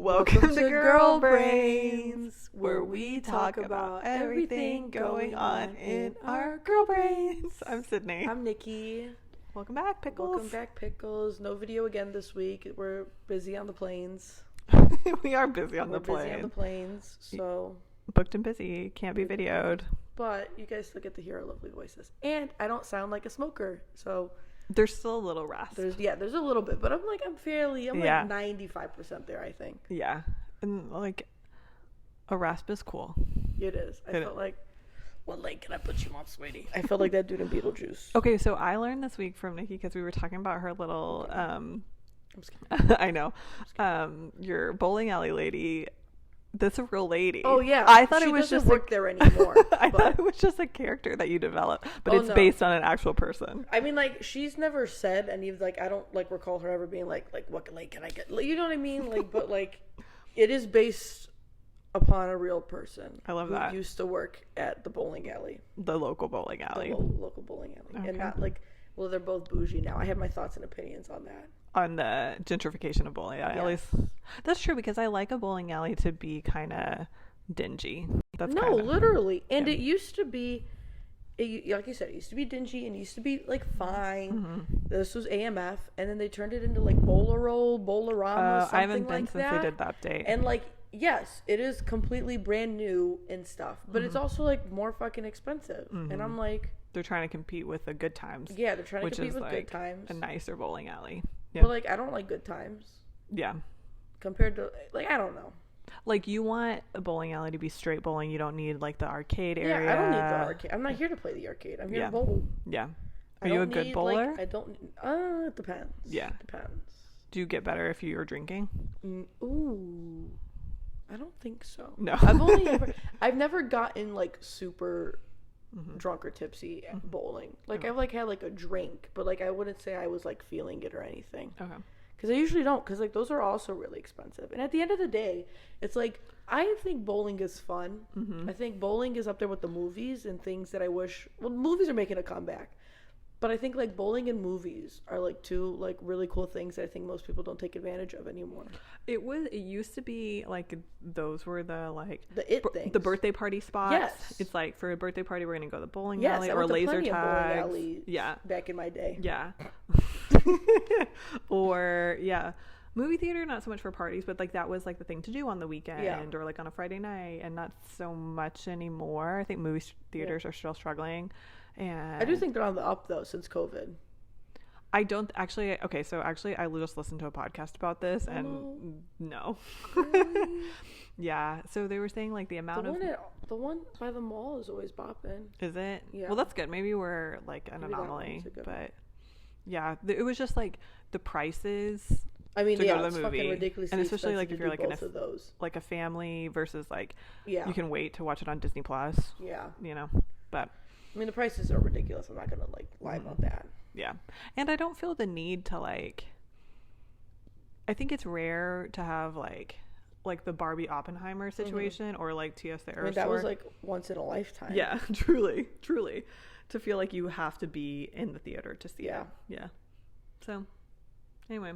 Welcome to Girl Brains, where we talk about everything going on in our girl brains. I'm Sydney. I'm Nikki. Welcome back, Pickles. Welcome back, Pickles. No video again this week. We're busy on the planes. We are busy on the plane. Busy on the planes, so... Booked and busy. Can't be videoed. But you guys still get to hear our lovely voices. And I don't sound like a smoker, so... There's still a little rasp. There's a little bit, but I'm like 95% there, I think. Yeah. And like a rasp is cool. It is. I felt like, what leg can I put you on, sweetie? I felt like that dude in Beetlejuice. Okay, so I learned this week from Nikki because we were talking about her little I'm just kidding. I know. Your bowling alley lady. That's a real lady. Oh yeah, I thought it was just work there anymore. I thought it was just a character that you developed, but it's based on an actual person. I mean, like, she's never said any of, like, I don't like recall her ever being like what leg can I get? Like, you know what I mean? Like, but like, it is based upon a real person. I love who that. Used to work at the bowling alley, the local bowling alley, local bowling alley, and not like. Well, they're both bougie now. I have my thoughts and opinions on that. On the gentrification of bowling alleys. Yes. That's true, because I like a bowling alley to be kind of dingy. Literally. And it used to be, like you said, it used to be dingy and used to be like fine. Mm-hmm. This was AMF, and then they turned it into like Bolorama, something I haven't been like since they did the update. And like, yes, it is completely brand new and stuff, but it's also like more fucking expensive. Mm-hmm. And I'm like, they're trying to compete with the Good Times. Yeah, they're trying to compete with like Good Times. A nicer bowling alley. Yeah. But like, I don't like Good Times. Yeah. Compared to, like, I don't know. Like, you want a bowling alley to be straight bowling. You don't need like the arcade area. Yeah, I don't need the arcade. I'm not here to play the arcade. I'm here to bowl. Yeah. Are you a good bowler? Like, I don't. It depends. Yeah. Depends. Do you get better if you're drinking? Ooh. I don't think so. No. I've never gotten like super drunk or tipsy at bowling. Like, I've like had like a drink, but like I wouldn't say I was like feeling it or anything. Okay. Because I usually don't, because like those are also really expensive. And at the end of the day, it's like, I think bowling is fun. Mm-hmm. I think bowling is up there with the movies and things that I wish, well, movies are making a comeback. But I think like bowling and movies are like two like really cool things that I think most people don't take advantage of anymore. It used to be like those were the like things. The birthday party spots. Yes. It's like for a birthday party we're gonna go to the bowling alley or laser tag. Yeah. Back in my day. Yeah. Or movie theater, not so much for parties, but like that was like the thing to do on the weekend or like on a Friday night, and not so much anymore. I think movie theaters are still struggling. And I do think they're on the up though since COVID. I don't actually. Okay, so actually, I just listened to a podcast about this, and no. Really? Yeah, so they were saying like the amount the one by the mall is always bopping. Is it? Yeah. Well, that's good. Maybe we're like an anomaly, but yeah, it was just like the prices. I mean, to go to the it's movie, fucking ridiculously and especially like if you're like in a family versus like you can wait to watch it on Disney Plus. Yeah, you know, but. I mean, the prices are ridiculous. I'm not going to, like, lie about that. Yeah. And I don't feel the need to, like... I think it's rare to have, like the Barbie Oppenheimer situation or, like, T.S. the Air that was, like, once in a lifetime. Yeah, truly. To feel like you have to be in the theater to see it. Yeah. So, anyway.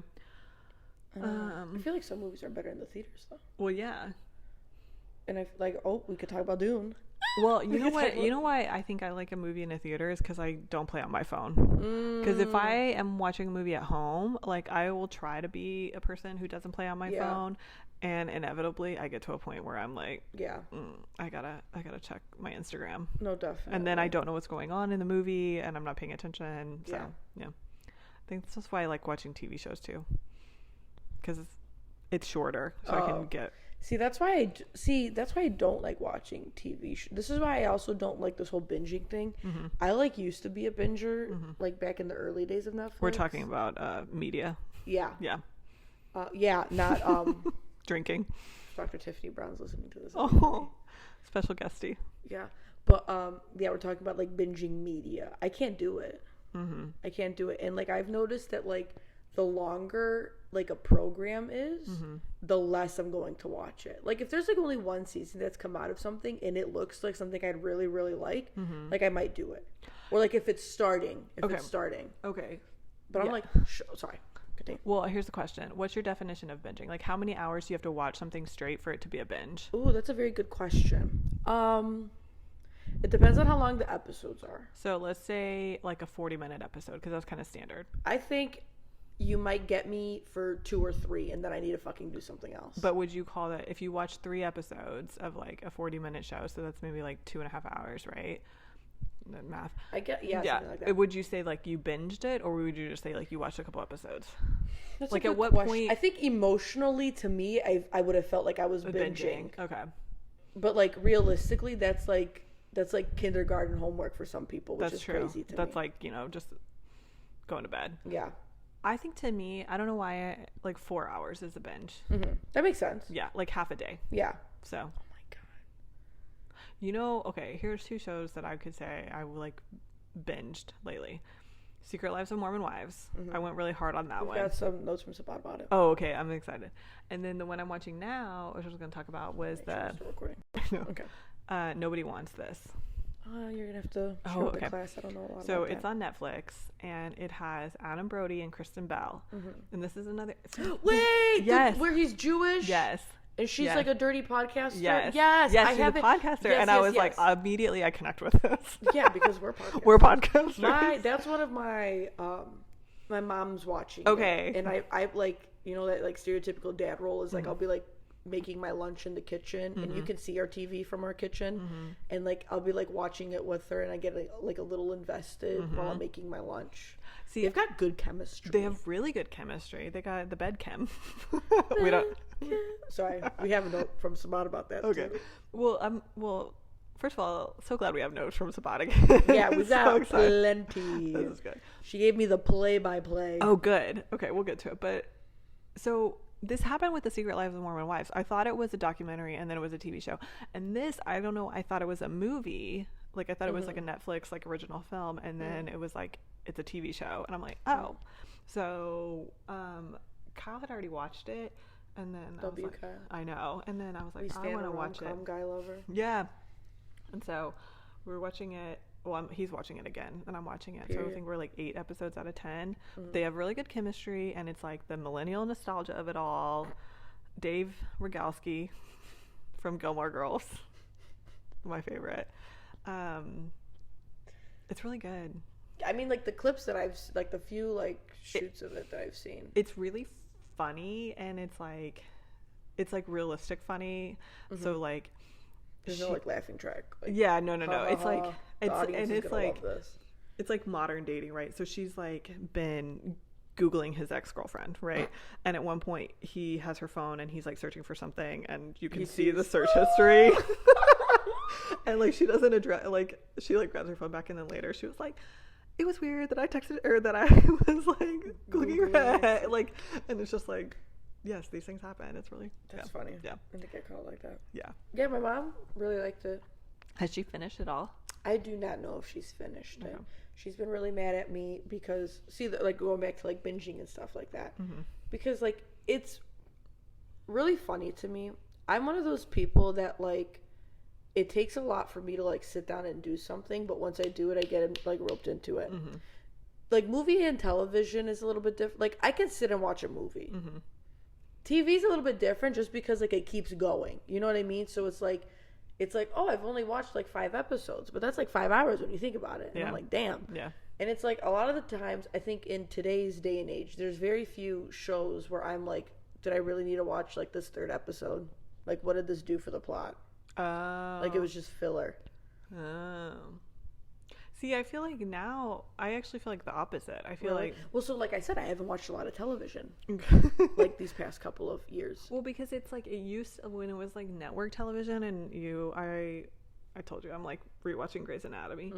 I feel like some movies are better in the theaters, though. Well, yeah. And we could talk about Dune. Well, you know what? You know why I think I like a movie in a theater is because I don't play on my phone. Because if I am watching a movie at home, like I will try to be a person who doesn't play on my phone, and inevitably I get to a point where I'm like, I gotta check my Instagram. No, definitely. And then I don't know what's going on in the movie, and I'm not paying attention. So yeah, I think that's why I like watching TV shows too, because it's shorter, so I can get. That's why I don't like watching TV shows. This is why I also don't like this whole binging thing. Mm-hmm. I used to be a binger, like back in the early days of Netflix. We're talking about media. Yeah. Yeah. Not drinking. Dr. Tiffany Brown's listening to this. Oh, special guestie. Yeah, but we're talking about like binging media. I can't do it. Mm-hmm. I can't do it, and like I've noticed that like the longer like a program is, the less I'm going to watch it. Like if there's like only one season that's come out of something and it looks like something I'd really, really like I might do it. Or like if it's starting. Okay. But I'm like, sorry. Continue. Well, here's the question. What's your definition of binging? Like, how many hours do you have to watch something straight for it to be a binge? Ooh, that's a very good question. It depends on how long the episodes are. So let's say like a 40-minute episode, because that's kind of standard. I think you might get me for 2 or 3, and then I need to fucking do something else. But would you call that, if you watch 3 episodes of like a 40-minute show, so that's maybe like 2.5 hours, right? The math. I get, yeah. Something like that. Would you say like you binged it, or would you just say like you watched a couple episodes? That's like a good at what question. point? I think emotionally, to me, I would have felt like I was binging. Okay. But like realistically, that's like kindergarten homework for some people, which That's is true. crazy to me. That's like, just going to bed. Yeah. I think to me, I don't know why, like 4 hours is a binge. Mm-hmm. That makes sense. Yeah, like half a day. Yeah. So. Oh my god. Okay, here's 2 shows that I could say I like binged lately. Secret Lives of Mormon Wives. Mm-hmm. I went really hard on that one. We've got some notes from Sabat about it. Oh, okay. I'm excited. And then the one I'm watching now, which I was going to talk about, was recording. Okay. Nobody Wants This. You're gonna have to show up the class. I don't know a lot so about it's on Netflix, and it has Adam Brody and Kristen Bell. Mm-hmm. And this is another. Wait, yes, where he's Jewish. Yes, and she's like a dirty podcaster. Yes, I she's a podcaster, and I was like, immediately I connect with this. Yeah, because we're podcasters. We're podcasters. That's one of my my mom's watching. Okay, and I like that like stereotypical dad role is like I'll be like making my lunch in the kitchen, and you can see our TV from our kitchen, and like I'll be like watching it with her, and I get like a little invested while I'm making my lunch. See, they've got good chemistry. They have really good chemistry. They got the bed chem. We don't. Sorry, we have a note from Sabat about that. Okay. Too. Well, first of all, so glad we have notes from Sabat again. Yeah, we've got plenty. This is good. She gave me the play-by-play. Oh, good. Okay, we'll get to it. But so. This happened with The Secret Lives of Mormon Wives. I thought it was a documentary, and then it was a TV show. And this, I don't know, I thought it was a movie. Like, I thought it was like a Netflix, like, original film. And then it was like, it's a TV show. And I'm like, oh. So, Kyle had already watched it. And then I was like, Kyle. I know. And then I was like, I want to watch it. Guy lover. Yeah. And so we were watching it. Well, he's watching it again, and I'm watching it. Period. So I think we're like 8 episodes out of 10. They have really good chemistry, and it's like the millennial nostalgia of it all. Dave Rogalski from Gilmore Girls, my favorite. It's really good. I mean, like the clips that like the few like shoots of it that I've seen. It's really funny, and it's like realistic funny. So like. There's no like laughing track. Like, yeah, no. It's like it's it's like modern dating, right? So she's like been Googling his ex-girlfriend, right? And at one point he has her phone and he's like searching for something, and you can see the search history. And like she doesn't address, like she like grabs her phone back, and then later she was like, it was weird that I texted or that I was like looking her head, like, and it's just like. Yes, these things happen. It's really funny. Yeah, I think I caught like that. Yeah, my mom really liked it. Has she finished it all? I do not know if she's finished it. She's been really mad at me because like going back to like binging and stuff like that, because like it's really funny to me. I'm one of those people that like it takes a lot for me to like sit down and do something, but once I do it, I get like roped into it. Like movie and television is a little bit different. Like I can sit and watch a movie. TV's a little bit different just because like it keeps going. You know what I mean? So it's like, oh, I've only watched like 5 episodes, but that's like 5 hours when you think about it. And I'm like, damn. Yeah. And it's like a lot of the times, I think in today's day and age, there's very few shows where I'm like, did I really need to watch like this 3rd episode? Like, what did this do for the plot? Like it was just filler. See, I feel like now, I actually feel like the opposite. I feel like... Well, so like I said, I haven't watched a lot of television. Like these past couple of years. Well, because it's like, it used to, when it was like network television, and I told you, I'm like rewatching Grey's Anatomy.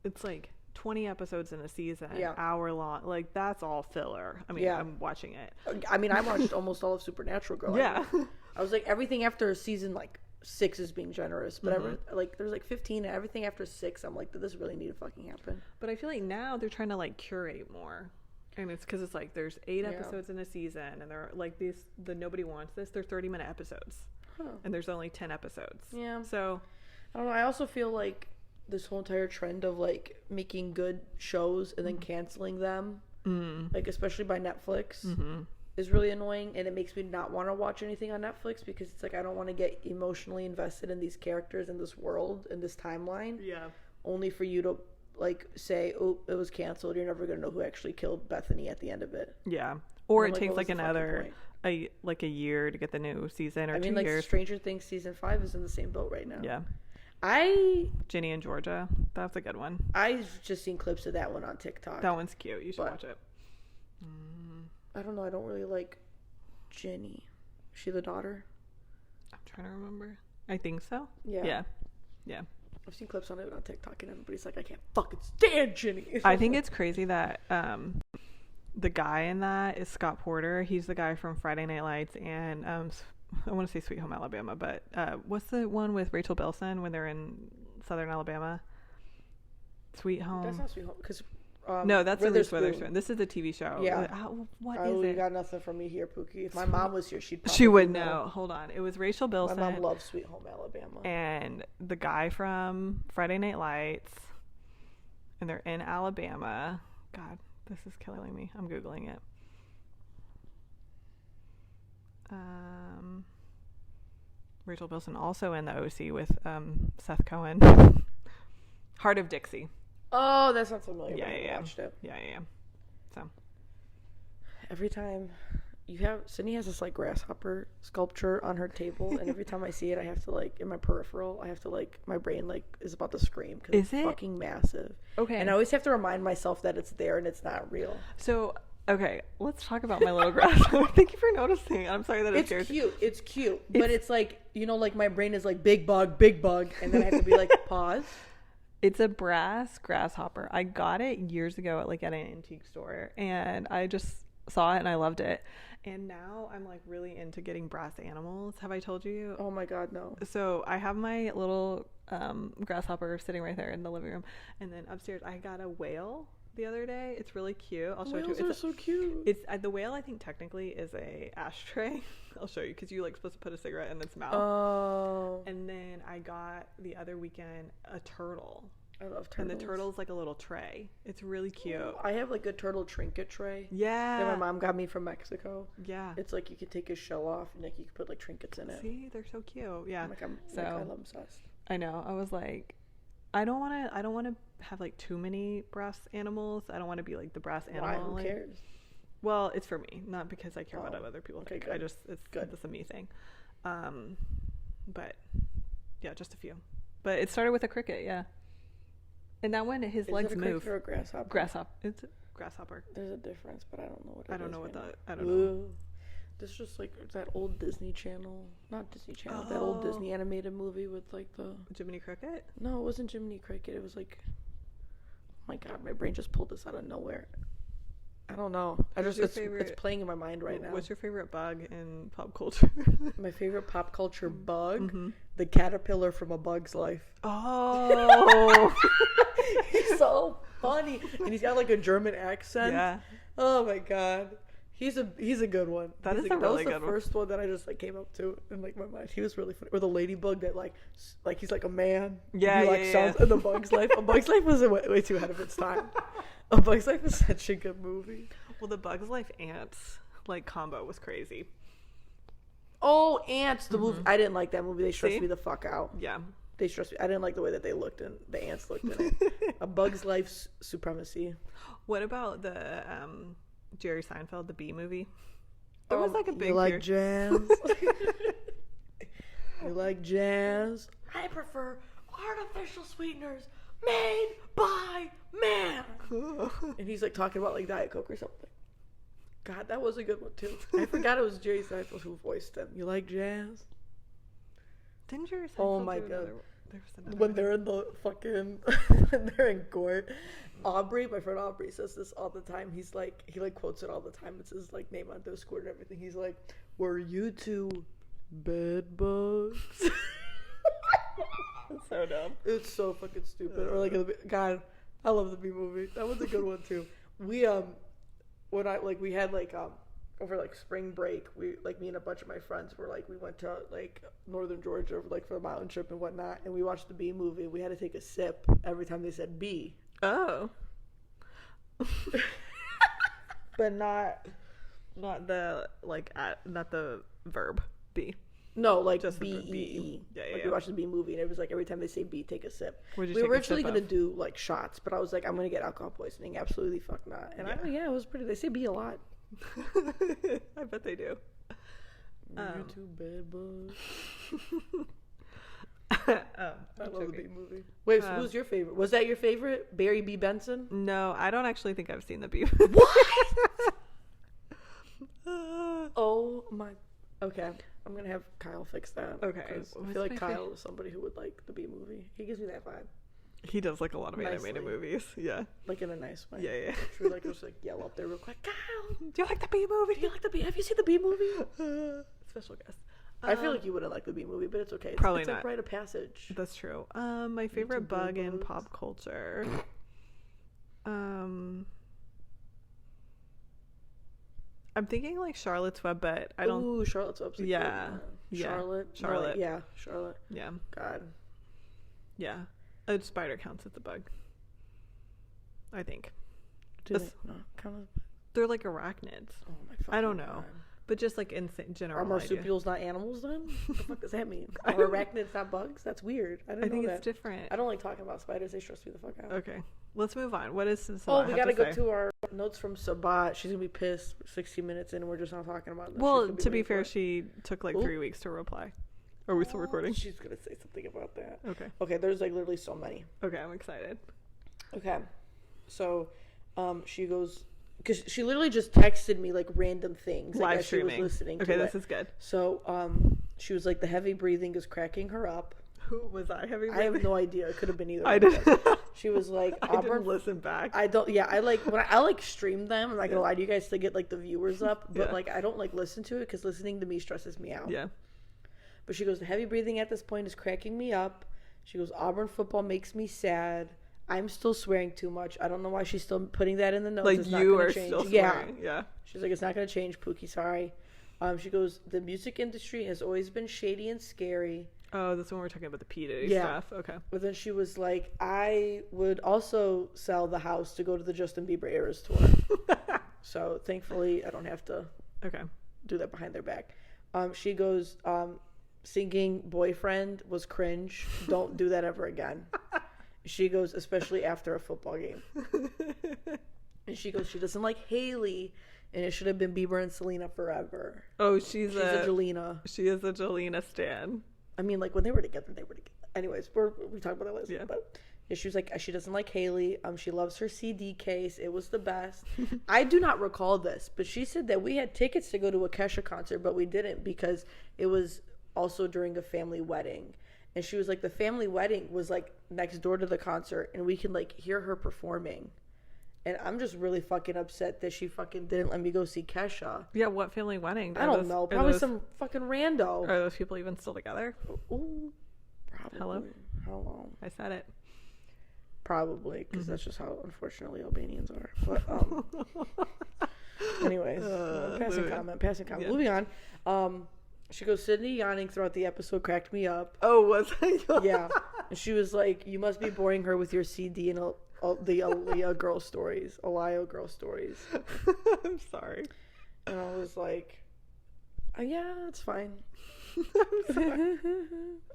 It's like 20 episodes in a season, hour long. Like, that's all filler. I mean, I'm watching it. I mean, I watched almost all of Supernatural growing up. I was like, everything after season like 6 is being generous, but like there's like 15, and everything after 6 I'm like, did this really need to fucking happen? But I feel like now they're trying to like curate more, and it's because it's like there's 8 episodes in a season, and they're like the Nobody Wants This, they're 30-minute episodes, and there's only 10 episodes. So I don't know, I also feel like this whole entire trend of like making good shows and then canceling them like especially by Netflix, Mm-hmm. is really annoying, and it makes me not want to watch anything on Netflix because it's like I don't want to get emotionally invested in these characters, in this world, in this timeline. Yeah. Only for you to like say, oh, it was canceled. You're never gonna know who actually killed Bethany at the end of it. Yeah. Or And it I'm takes what like was the fucking another point? a year to get the new season, or I mean, 2 like years. Stranger Things season 5 is in the same boat right now. Yeah. Ginny and Georgia. That's a good one. I've just seen clips of that one on TikTok. That one's cute. You should watch it. I don't know. I don't really like Ginny. Is she the daughter? I'm trying to remember. I think so. Yeah. Yeah. I've seen clips on it on TikTok, and everybody's like, I can't fucking stand Ginny. I think it's crazy that the guy in that is Scott Porter. He's the guy from Friday Night Lights and I want to say Sweet Home Alabama, but what's the one with Rachel Bilson when they're in Southern Alabama? Sweet Home. That's not Sweet Home, because no, that's Reese Witherspoon. This is a TV show. Yeah. What is it? You got nothing from me here, Pookie. If my mom was here, she would know. Hold on. It was Rachel Bilson. My mom loves Sweet Home Alabama. And the guy from Friday Night Lights. And they're in Alabama. God, this is killing me. I'm Googling it. Rachel Bilson also in the OC with Seth Cohen. Heart of Dixie. Oh, that sounds familiar. Yeah. Watched it. Yeah. So every time Sydney has this like grasshopper sculpture on her table, and every time I see it, I have to like in my peripheral, I have to like my brain like is about to scream because it's fucking massive. Okay. And I always have to remind myself that it's there and it's not real. So okay, let's talk about my little grasshopper. Thank you for noticing. I'm sorry that it's cute. It's cute, but it's like like my brain is like big bug, and then I have to be like pause. It's a brass grasshopper. I got it years ago at an antique store, and I just saw it and I loved it. And now I'm like really into getting brass animals. Have I told you? Oh my God, no. So I have my little grasshopper sitting right there in the living room, and then upstairs I got a whale the other day. It's really cute. I'll show it to you. Whales are so cute. It's the whale. I think technically is a ashtray. I'll show you because you supposed to put a cigarette in its mouth. Oh. And then I got the other weekend a turtle. I love turtles. And the turtle's like a little tray. It's really cute. I have like a turtle trinket tray. Yeah. That my mom got me from Mexico. Yeah. It's like you can take his shell off and like you can put like trinkets in it. See, they're so cute. Yeah. I'm obsessed. I know. I was like, I don't want to have like too many brass animals. I don't want to be like the brass animal. Why? Who cares? Well, it's for me, not because I care what other people think. Good. It's good. It's a me thing. But yeah, just a few. But it started with a cricket, yeah. And that one, his legs move. Or a grasshopper? Grasshopper. It's a grasshopper. There's a difference, but I don't know what it is. I don't know. Know. This is just like that old Disney Channel, not Disney Channel, that old Disney animated movie with like the Jiminy Cricket? No, it wasn't Jiminy Cricket. It was like, oh my God, my brain just pulled this out of nowhere. I don't know. It's playing in my mind right now. What's your favorite bug in pop culture? My favorite pop culture bug? Mm-hmm. The caterpillar from A Bug's Life. Oh. He's so funny. And he's got like a German accent. Yeah. Oh my God. He's a good one. That is a really good one. That was the first one that I just like came up to in like my mind. He was really funny. Or the ladybug that like he's like a man. Yeah, sounds in The Bug's Life. A Bug's Life was way too ahead of its time. A Bug's Life is such a good movie. Well, the Bug's Life ants combo was crazy. Oh, Ants, the movie. I didn't like that movie. They stressed me the fuck out. Yeah. They stressed me. I didn't like the way that they looked and the ants looked in it. A Bug's Life's supremacy. What about the Jerry Seinfeld, the Bee movie? There was like a big. You like jazz? You like jazz? I prefer artificial sweeteners made by man. And he's like talking about like Diet Coke or something. God, that was a good one too. I forgot it was Jerry Seinfeld who voiced him. You like jazz? Didn't Jerry Seinfeld? Oh my God. When they're in the fucking, when they're in court, my friend Aubrey says this all the time. He's like, he like quotes it all the time. It's his like name on Discord and everything. He's like, "Were you two bed bugs?" It's so dumb. It's so fucking stupid. Or like, God, I love the Bee movie. That was a good one too. We we had over like spring break, we like me and a bunch of my friends were like we went to like northern Georgia for a mountain trip and whatnot, and we watched the Bee movie. We had to take a sip every time they said bee. Oh. But not the not the verb be. No, like just B-E-E. Yeah. We watched the B movie, and it was like every time they say B, take a sip. We were originally gonna do like shots, but I was like, I'm gonna get alcohol poisoning. Absolutely fuck not. And it was pretty. They say B a lot. I bet they do. You're too bad, bud. I love the B movie. Wait, so who's your favorite? Was that your favorite? Barry B. Benson? No, I don't actually think I've seen the B. What? Oh my. Okay, I'm gonna have Kyle fix that. Okay, I feel like Kyle is somebody who would like the B movie. He gives me that vibe. He does like a lot of animated movies. Yeah, like in a nice way. Yeah. True, like just like yell up there real quick. Kyle, do you like the B movie? Do you like the B? Have you seen the B movie? Special guest. I feel like you wouldn't like the B movie, but it's okay. Probably it's not. It's a rite of passage. That's true. My favorite bug in pop culture. I'm thinking like Charlotte's Web, but I don't. Ooh, Charlotte's Web's yeah. Charlotte. Yeah, Charlotte. Yeah. God. Yeah. A spider counts as a bug. I think. They're like arachnids. Oh my fucking I don't know. God. But just like in general. Are marsupials not animals then? What the fuck does that mean? Are arachnids not bugs? That's weird. I think it's different. I don't like talking about spiders. They stress me the fuck out. Okay. Let's move on. What is this? Oh, we gotta go to our notes from Sabat. She's gonna be pissed 60 minutes in and we're just not talking about this. Well, to be fair, she took like 3 weeks to reply. Are we still recording? She's gonna say something about that. Okay, there's like literally so many. Okay, I'm excited. Okay. So, she goes, because she literally just texted me like random things. Live streaming. She was listening to this is good. So, she was like, the heavy breathing is cracking her up. Who was I heavy breathing? I have no idea. It could have been either. I didn't. She was like, I didn't listen back. I don't. Yeah, I like when I like stream them. I'm not gonna lie to you guys to get like the viewers up, but like I don't like listen to it because listening to me stresses me out. Yeah. But she goes, the heavy breathing at this point is cracking me up. She goes, Auburn football makes me sad. I'm still swearing too much. I don't know why she's still putting that in the notes. Like it's you not are change. still swearing. Yeah. She's like, it's not gonna change, Pookie. Sorry. She goes, the music industry has always been shady and scary. Oh, that's when we're talking about the P. Diddy stuff. Okay. But then she was like, I would also sell the house to go to the Justin Bieber Eras tour. So thankfully, I don't have to do that behind their back. She goes, singing Boyfriend was cringe. Don't do that ever again. She goes, especially after a football game. And she goes, she doesn't like Haley. And it should have been Bieber and Selena forever. Oh, she's a Jelena. She is a Jelena stan. I mean, like, when they were together, they were together. Anyways, we talked about that later. Yeah. But she was like, she doesn't like Haley. She loves her CD case. It was the best. I do not recall this, but she said that we had tickets to go to a Kesha concert, but we didn't because it was also during a family wedding. And she was like, the family wedding was, like, next door to the concert, and we can, like, hear her performing. And I'm just really fucking upset that she fucking didn't let me go see Kesha. Yeah, what family wedding? I don't know. Probably some fucking rando. Are those people even still together? Ooh, probably. Hello? I said it. Probably, because that's just how, unfortunately, Albanians are. But, anyways, passing comment. Yeah. Moving on. She goes, Sydney yawning throughout the episode cracked me up. Oh, was I? Yeah. And she was like, you must be boring her with your CD and the Aaliyah girl stories. I'm sorry. And I was like, yeah, it's fine. I'm sorry.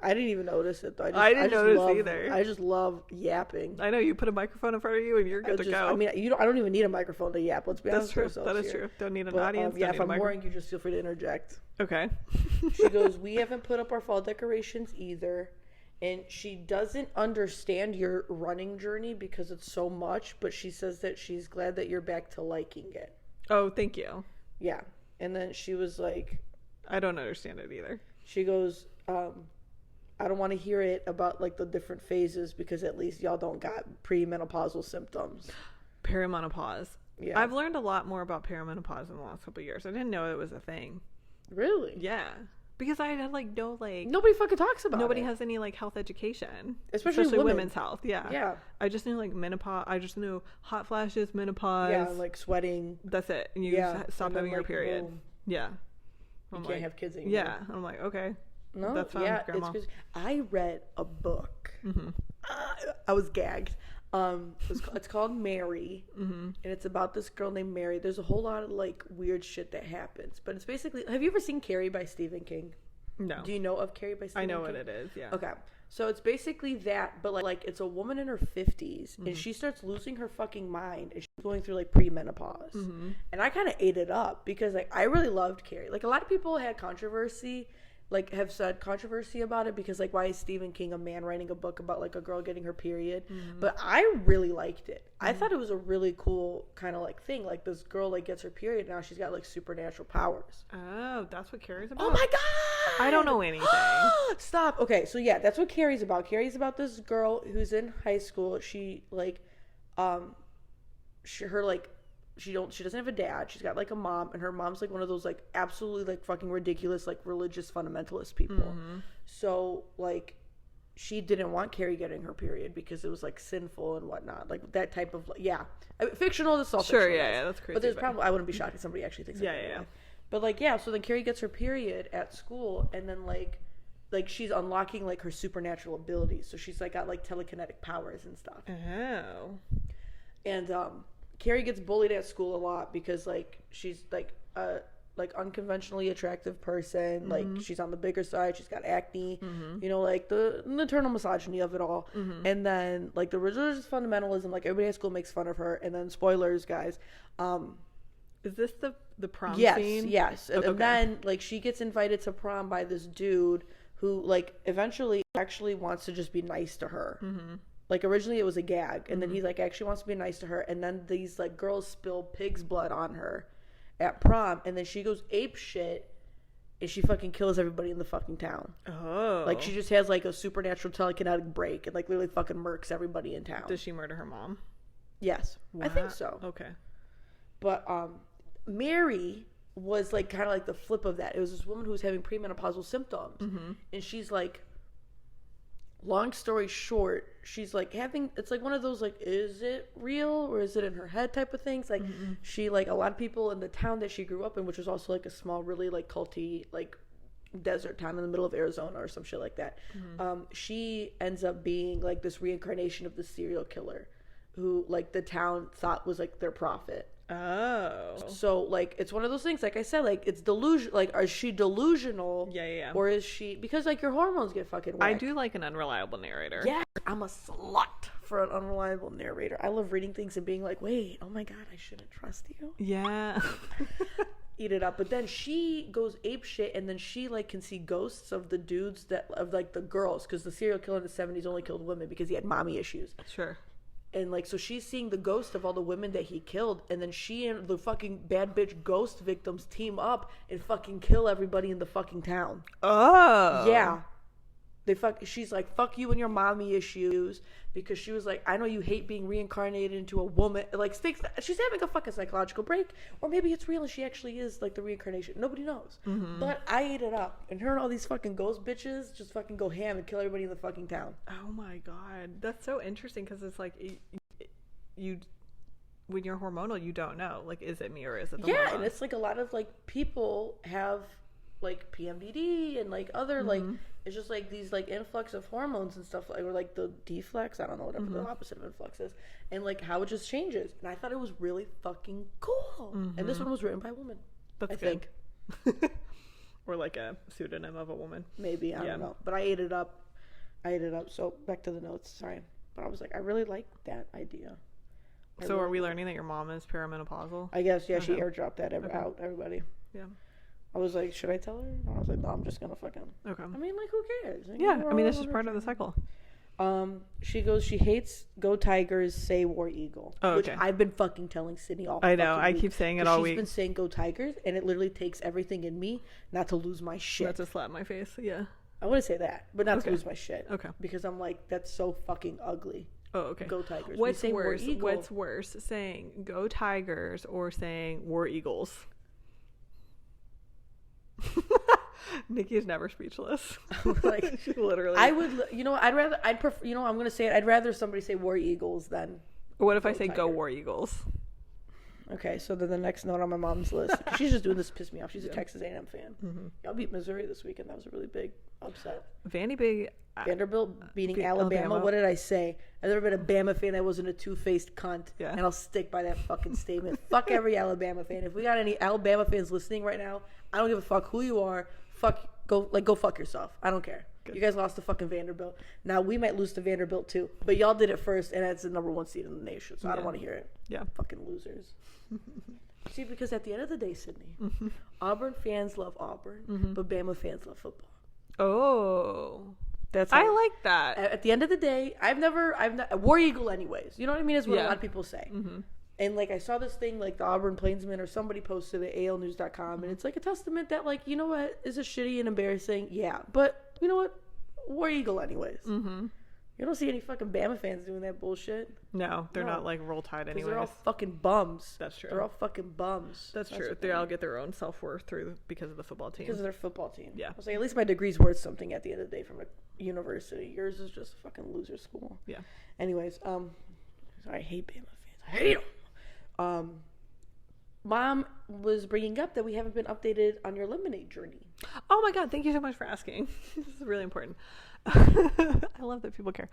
I didn't even notice it though. I didn't notice either. I just love yapping. I know, you put a microphone in front of you and you're good to go. I mean, I don't even need a microphone to yap. Let's be honest with ourselves. That is true. Don't need an audience. Yeah, if I'm boring you, just feel free to interject. Okay. She goes, we haven't put up our fall decorations either. And she doesn't understand your running journey because it's so much, but she says that she's glad that you're back to liking it. Oh, thank you. Yeah. And then she was like, I don't understand it either. She goes, I don't want to hear it about like the different phases because at least y'all don't got premenopausal symptoms. Perimenopause. Yeah. I've learned a lot more about perimenopause in the last couple of years. I didn't know it was a thing. Really? Yeah. Because I had like no like nobody fucking talks about nobody it. has any like health education, especially women's health. Yeah. I just knew like menopause. I just knew hot flashes, menopause. Yeah, like sweating. That's it. And you stop having your period. Boom. Yeah. You can't have kids anymore. Yeah. I'm like, okay. No, that's fine, yeah, Grandma. I read a book. Mm-hmm. I was gagged. It's called Mary, and it's about this girl named Mary. There's a whole lot of like weird shit that happens, but it's basically. Have you ever seen Carrie by Stephen King? No. Do you know of Carrie by Stephen King? I know what it is. Yeah. Okay, so it's basically that, but like it's a woman in her 50s, and she starts losing her fucking mind, and she's going through like premenopause, and I kind of ate it up because like I really loved Carrie. Like a lot of people had controversy. Like have said controversy about it because like why is Stephen King a man writing a book about like a girl getting her period? But I really liked it. I thought it was a really cool kind of like thing. Like this girl like gets her period, now she's got like supernatural powers. Oh, that's what Carrie's about? Oh my god! I don't know anything. Stop. Okay, so yeah, that's what Carrie's about. Carrie's about this girl who's in high school. She like she doesn't have a dad. She's got like a mom, and her mom's like one of those like absolutely like fucking ridiculous like religious fundamentalist people. So like she didn't want Carrie getting her period because it was like sinful and whatnot, like that type of fictional. This is all sure, yeah, that's crazy. But there's probably I wouldn't be shocked if somebody actually thinks But like so then Carrie gets her period at school, and then like she's unlocking like her supernatural abilities. So she's like got like telekinetic powers and stuff. Oh. And Carrie gets bullied at school a lot because like she's like a like unconventionally attractive person. Like she's on the bigger side. She's got acne. You know, like the maternal misogyny of it all. And then like the religious fundamentalism. Like everybody at school makes fun of her. And then spoilers, guys. Is this the prom scene? Yes. And then like she gets invited to prom by this dude who like eventually actually wants to just be nice to her. Like originally it was a gag, and then he like actually wants to be nice to her, and then these like girls spill pig's blood on her at prom, and then she goes ape shit, and she fucking kills everybody in the fucking town. Oh. Like she just has like a supernatural telekinetic break and like literally fucking murks everybody in town. Does she murder her mom? Yes. Wow. I think so. Okay. But Mary was like kind of like the flip of that. It was this woman who was having premenopausal symptoms, and she's like, long story short, she's like having, it's like one of those like, is it real or is it in her head type of things. Like she like a lot of people in the town that she grew up in, which was also like a small really like culty like desert town in the middle of Arizona or some shit like that. She ends up being like this reincarnation of the serial killer who like the town thought was like their prophet. Oh. So like it's one of those things, like I said, like it's delusion. Like, is she delusional? Yeah. Or is she, because like your hormones get fucking whacked. I do like an unreliable narrator. Yeah, I'm a slut for an unreliable narrator. I love reading things and being like, wait, oh my god, I shouldn't trust you. Yeah. Eat it up. But then she goes ape shit, and then she like can see ghosts of the dudes of like the girls, because the serial killer in the 70s only killed women because he had mommy issues. Sure. And like, so she's seeing the ghost of all the women that he killed, and then she and the fucking bad bitch ghost victims team up and fucking kill everybody in the fucking town. Oh. Yeah. She's like, fuck you and your mommy issues, because she was like, I know you hate being reincarnated into a woman. Like, she's having a fucking psychological break, or maybe it's real and she actually is like the reincarnation. Nobody knows. But I ate it up, and her and all these fucking ghost bitches just fucking go ham and kill everybody in the fucking town. Oh my god, that's so interesting, because it's like you when you're hormonal, you don't know, like, is it me or is it the hormones? And it's like a lot of like people have like PMDD and like other like, it's just like these like influx of hormones and stuff, like, or like the deflux, I don't know, whatever the opposite of influx is, and like how it just changes. And I thought it was really fucking cool. And this one was written by a woman. That's good. Think. Or like a pseudonym of a woman. Maybe, I don't know. But I ate it up. So back to the notes, sorry. But I was like, I really like that idea. So are we learning that your mom is perimenopausal? I guess, yeah, she airdropped that out, everybody. Yeah. I was like, should I tell her? And I was like, no, I'm just gonna fucking. Okay. I mean, like, who cares? Like, yeah, I mean, this is part of the cycle. She goes, she hates Go Tigers, say War Eagle. Oh, okay. Which I've been fucking telling Sydney all I know, I keep saying it all week. She's been saying Go Tigers, and it literally takes everything in me not to lose my shit. Not to slap my face, yeah. I wouldn't say that, but not to lose my shit. Okay. Because I'm like, that's so fucking ugly. Oh, okay. Go Tigers. What's worse? What's worse, saying Go Tigers or saying War Eagles? Nikki is never speechless. Like, she literally. I would, I'd prefer, I'm going to say it. I'd rather somebody say War Eagles than. What if I say Go War Eagles? Okay, so then the next note on my mom's list. She's just doing this to piss me off. She's a Texas A&M fan. Y'all beat Missouri this weekend. That was a really big Upset. Vandy Big. Vanderbilt beating Alabama. What did I say? I've never been a Bama fan that wasn't a two-faced cunt. Yeah. And I'll stick by that fucking statement. Fuck every Alabama fan. If we got any Alabama fans listening right now, I don't give a fuck who you are. Go fuck yourself. I don't care. Good. You guys lost to fucking Vanderbilt. Now we might lose to Vanderbilt too, but y'all did it first, and that's the number 1 seed in the nation. So I don't want to hear it. Yeah, fucking losers. See, because at the end of the day, Sydney, Auburn fans love Auburn, but Bama fans love football. Oh, I like that. At the end of the day, I've not War Eagle anyways. You know what I mean? Is what a lot of people say. And like I saw this thing like the Auburn Plainsman or somebody posted at alnews.com, and it's like a testament that like, you know what, is it shitty and embarrassing? Yeah, but you know what, War Eagle anyways. You don't see any fucking Bama fans doing that bullshit. No, they're not like Roll Tide anyways. They're all fucking bums. That's true. They're all fucking bums. That's true. They all get their own self-worth because of the football team. Because of their football team. Yeah. I was like, at least my degree's worth something at the end of the day from a university. Yours is just a fucking loser school. Yeah. Anyways, I hate Bama fans. I hate them. Mom was bringing up that we haven't been updated on your lemonade journey. Oh my God, thank you so much for asking. This is really important. I love that people care.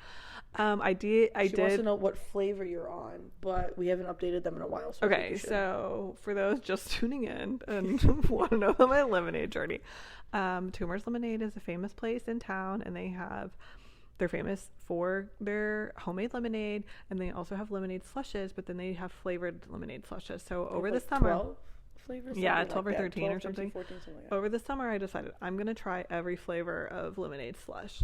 She wants to know what flavor you're on, but we haven't updated them in a while. So okay, so for those just tuning in and want to know about my lemonade journey, Toomer's Lemonade is a famous place in town, and they're famous for their homemade lemonade, and they also have lemonade slushes, but then they have flavored lemonade slushes. So over the summer, 12 flavors? Yeah, 12 or 13 or something. 14, something like that. Over the summer, I decided I'm going to try every flavor of lemonade slush.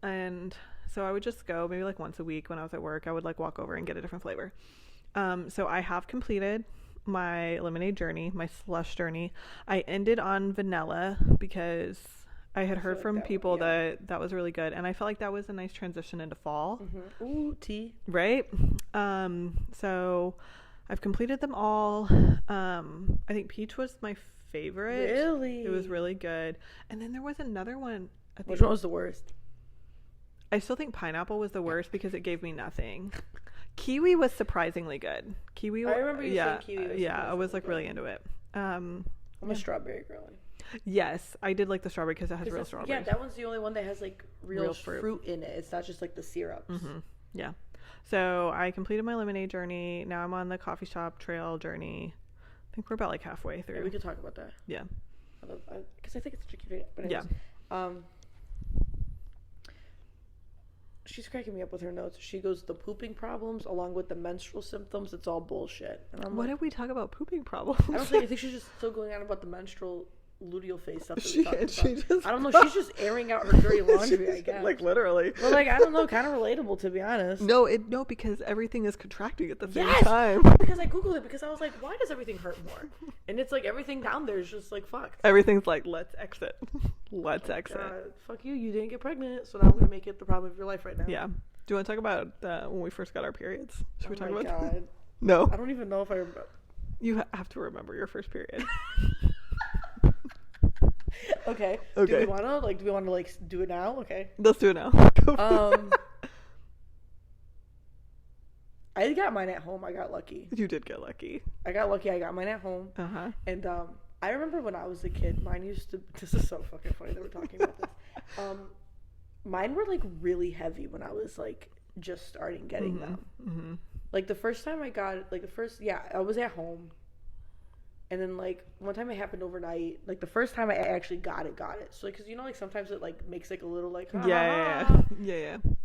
And so I would just go maybe like once a week when I was at work. I would like walk over and get a different flavor. So I have completed my lemonade journey, my slush journey. I ended on vanilla because I had heard from people that was really good, and I felt like that was a nice transition into fall. Ooh, tea. Right? So I've completed them all. I think peach was my favorite. Really? It was really good. And then there was another one. Which one was the worst? I still think pineapple was the worst because it gave me nothing. Kiwi was surprisingly good. I remember you saying kiwi was I was like really into it. I'm a strawberry girly. Yes, I did like the strawberry because it has real strawberries. Yeah, that one's the only one that has like real fruit in it. It's not just like the syrups. Yeah. So I completed my lemonade journey. Now I'm on the coffee shop trail journey. I think we're about like halfway through. Yeah, we could talk about that. Yeah. Because I think it's tricky. But anyways, she's cracking me up with her notes. She goes, the pooping problems along with the menstrual symptoms, it's all bullshit. And I'm what did we talk about pooping problems? I think she's just still going on about the menstrual luteal phase stuff that we talked about. I don't know. She's just airing out her dirty laundry, I guess. Like literally. Well, like I don't know, kind of relatable to be honest. No, because everything is contracting at the same time. Because I googled it because I was like, why does everything hurt more? And it's like everything down there is just like fucked. Everything's like, let's exit. Let's exit. Fuck you. You didn't get pregnant, so now I'm gonna make it the problem of your life right now. Yeah. Do you want to talk about when we first got our periods? Should we talk about that? No. I don't even know if I remember. You have to remember your first period. Okay. Do we want to do it now? Okay. Let's do it now. I got mine at home. I got lucky. You did get lucky. I got lucky. I got mine at home. And I remember when I was a kid, mine used to. This is so fucking funny that we're talking about this. Mine were like really heavy when I was like just starting getting them. Like the first time I got it, I was at home. And then, like, one time it happened overnight. Like, the first time I actually got it. So, because, you know, like, sometimes it, like, makes, like, a little, like, yeah.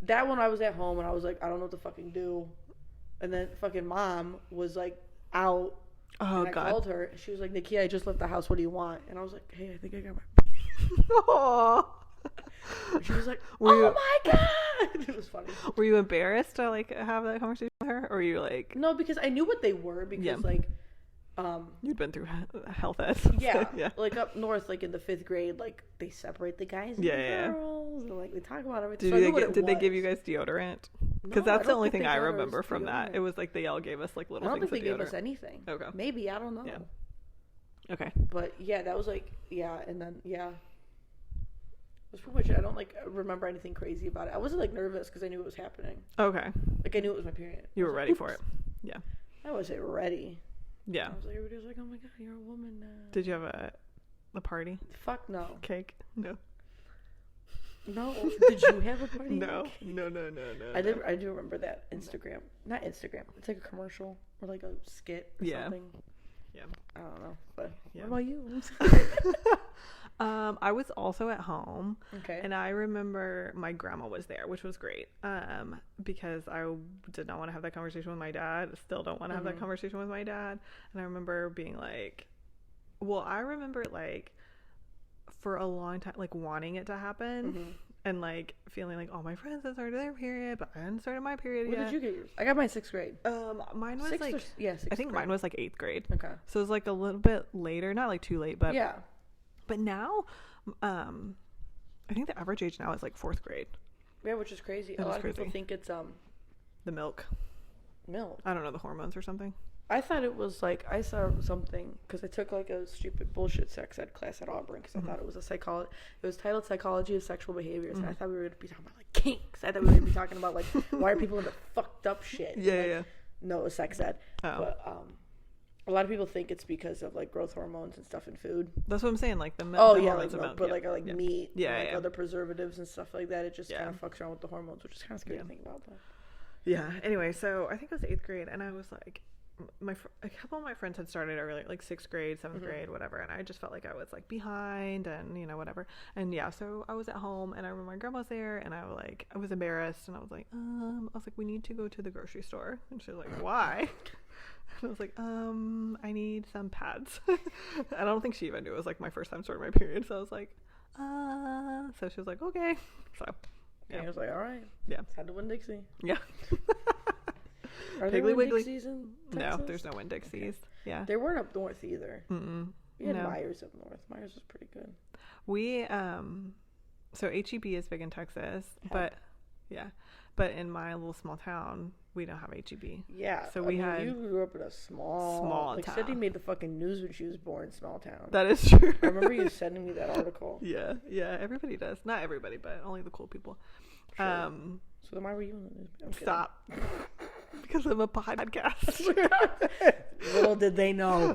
That one I was at home, and I was like, I don't know what to fucking do. And then fucking mom was, like, out. Oh, and I called her. And she was like, Nikki, I just left the house. What do you want? And I was like, hey, I think I got my... Aww. And she was like, my God. It was funny. Were you embarrassed to, like, have that conversation with her? Or were you, like... No, because I knew what they were. Because, like... You'd been through health ed. Yeah. Like up north, like in the 5th grade, like they separate the guys and the girls, and like they talk about everything. Did they give you guys deodorant? Because that's the only thing I remember from that. It was like they all gave us like little things. I don't think they gave us anything. Okay. Maybe, I don't know. Yeah. Okay. But yeah, that was like and then that's pretty much it. I don't like remember anything crazy about it. I wasn't like nervous because I knew it was happening. Okay. Like I knew it was my period. You were ready for it. Yeah. I wasn't ready. Yeah. I was like, everybody was like, oh my God, you're a woman now. Did you have a party? Fuck no. Cake? No. No, did you have a party? No. I do remember that Instagram, not Instagram. It's like a commercial or like a skit or something. Yeah. I don't know, but what about you? I was also at home. Okay. And I remember my grandma was there, which was great. Because I did not want to have that conversation with my dad. Still don't want to have that conversation with my dad. And I remember being like, for a long time, like wanting it to happen and like feeling like all my friends had started their period, but I hadn't started my period yet. When did you get yours? I got my 6th grade. Mine was Sixth like, sixth I think grade. mine was like 8th grade. Okay. So it was like a little bit later, not like too late, but yeah. But now, I think the average age now is like 4th grade. Yeah, which is crazy. A lot of people think it's the milk. Milk. I don't know, the hormones or something. I thought it was like, I saw something because I took like a stupid bullshit sex ed class at Auburn because I thought it was it was titled Psychology of Sexual Behaviors, and I thought we were going to be talking about like kinks. I thought we were going to be talking about like why are people into fucked up shit. Yeah. No, it was sex ed. Oh. But a lot of people think it's because of like growth hormones and stuff in food. That's what I'm saying, like the milk. Oh the yeah, hormones like of milk, milk. but like meat, and, like other preservatives and stuff like that. It just kind of fucks around with the hormones, which is kind of scary to think about. But yeah. Anyway, so I think it was 8th grade, and I was like, a couple of my friends had started earlier, like 6th grade, 7th grade, whatever, and I just felt like I was like behind, and whatever. And yeah, so I was at home, and I remember my grandma's there, and I was embarrassed, and I was like, we need to go to the grocery store, and she was like, why? And I was like, I need some pads. I don't think she even knew it was like my first time starting my period, so I was like, so she was like, okay. So yeah, I was like, all right, yeah, had to win Dixie. Yeah. Are there Piggly Wiggly? Dixies in Texas? No, there's no Winn Dixies. Okay. Yeah, there weren't up north either. We had No. Myers up north. Myers was pretty good. We so HEB is big in Texas, but in my little small town we don't have HEB. Yeah, so you grew up in a small town. Sydney made the fucking news when she was born. Small town. That is true. I remember you sending me that article. Yeah, everybody does. Not everybody, but only the cool people. Sure. So then why were you in the news? I'm stop. Because I'm a podcast. Little did they know.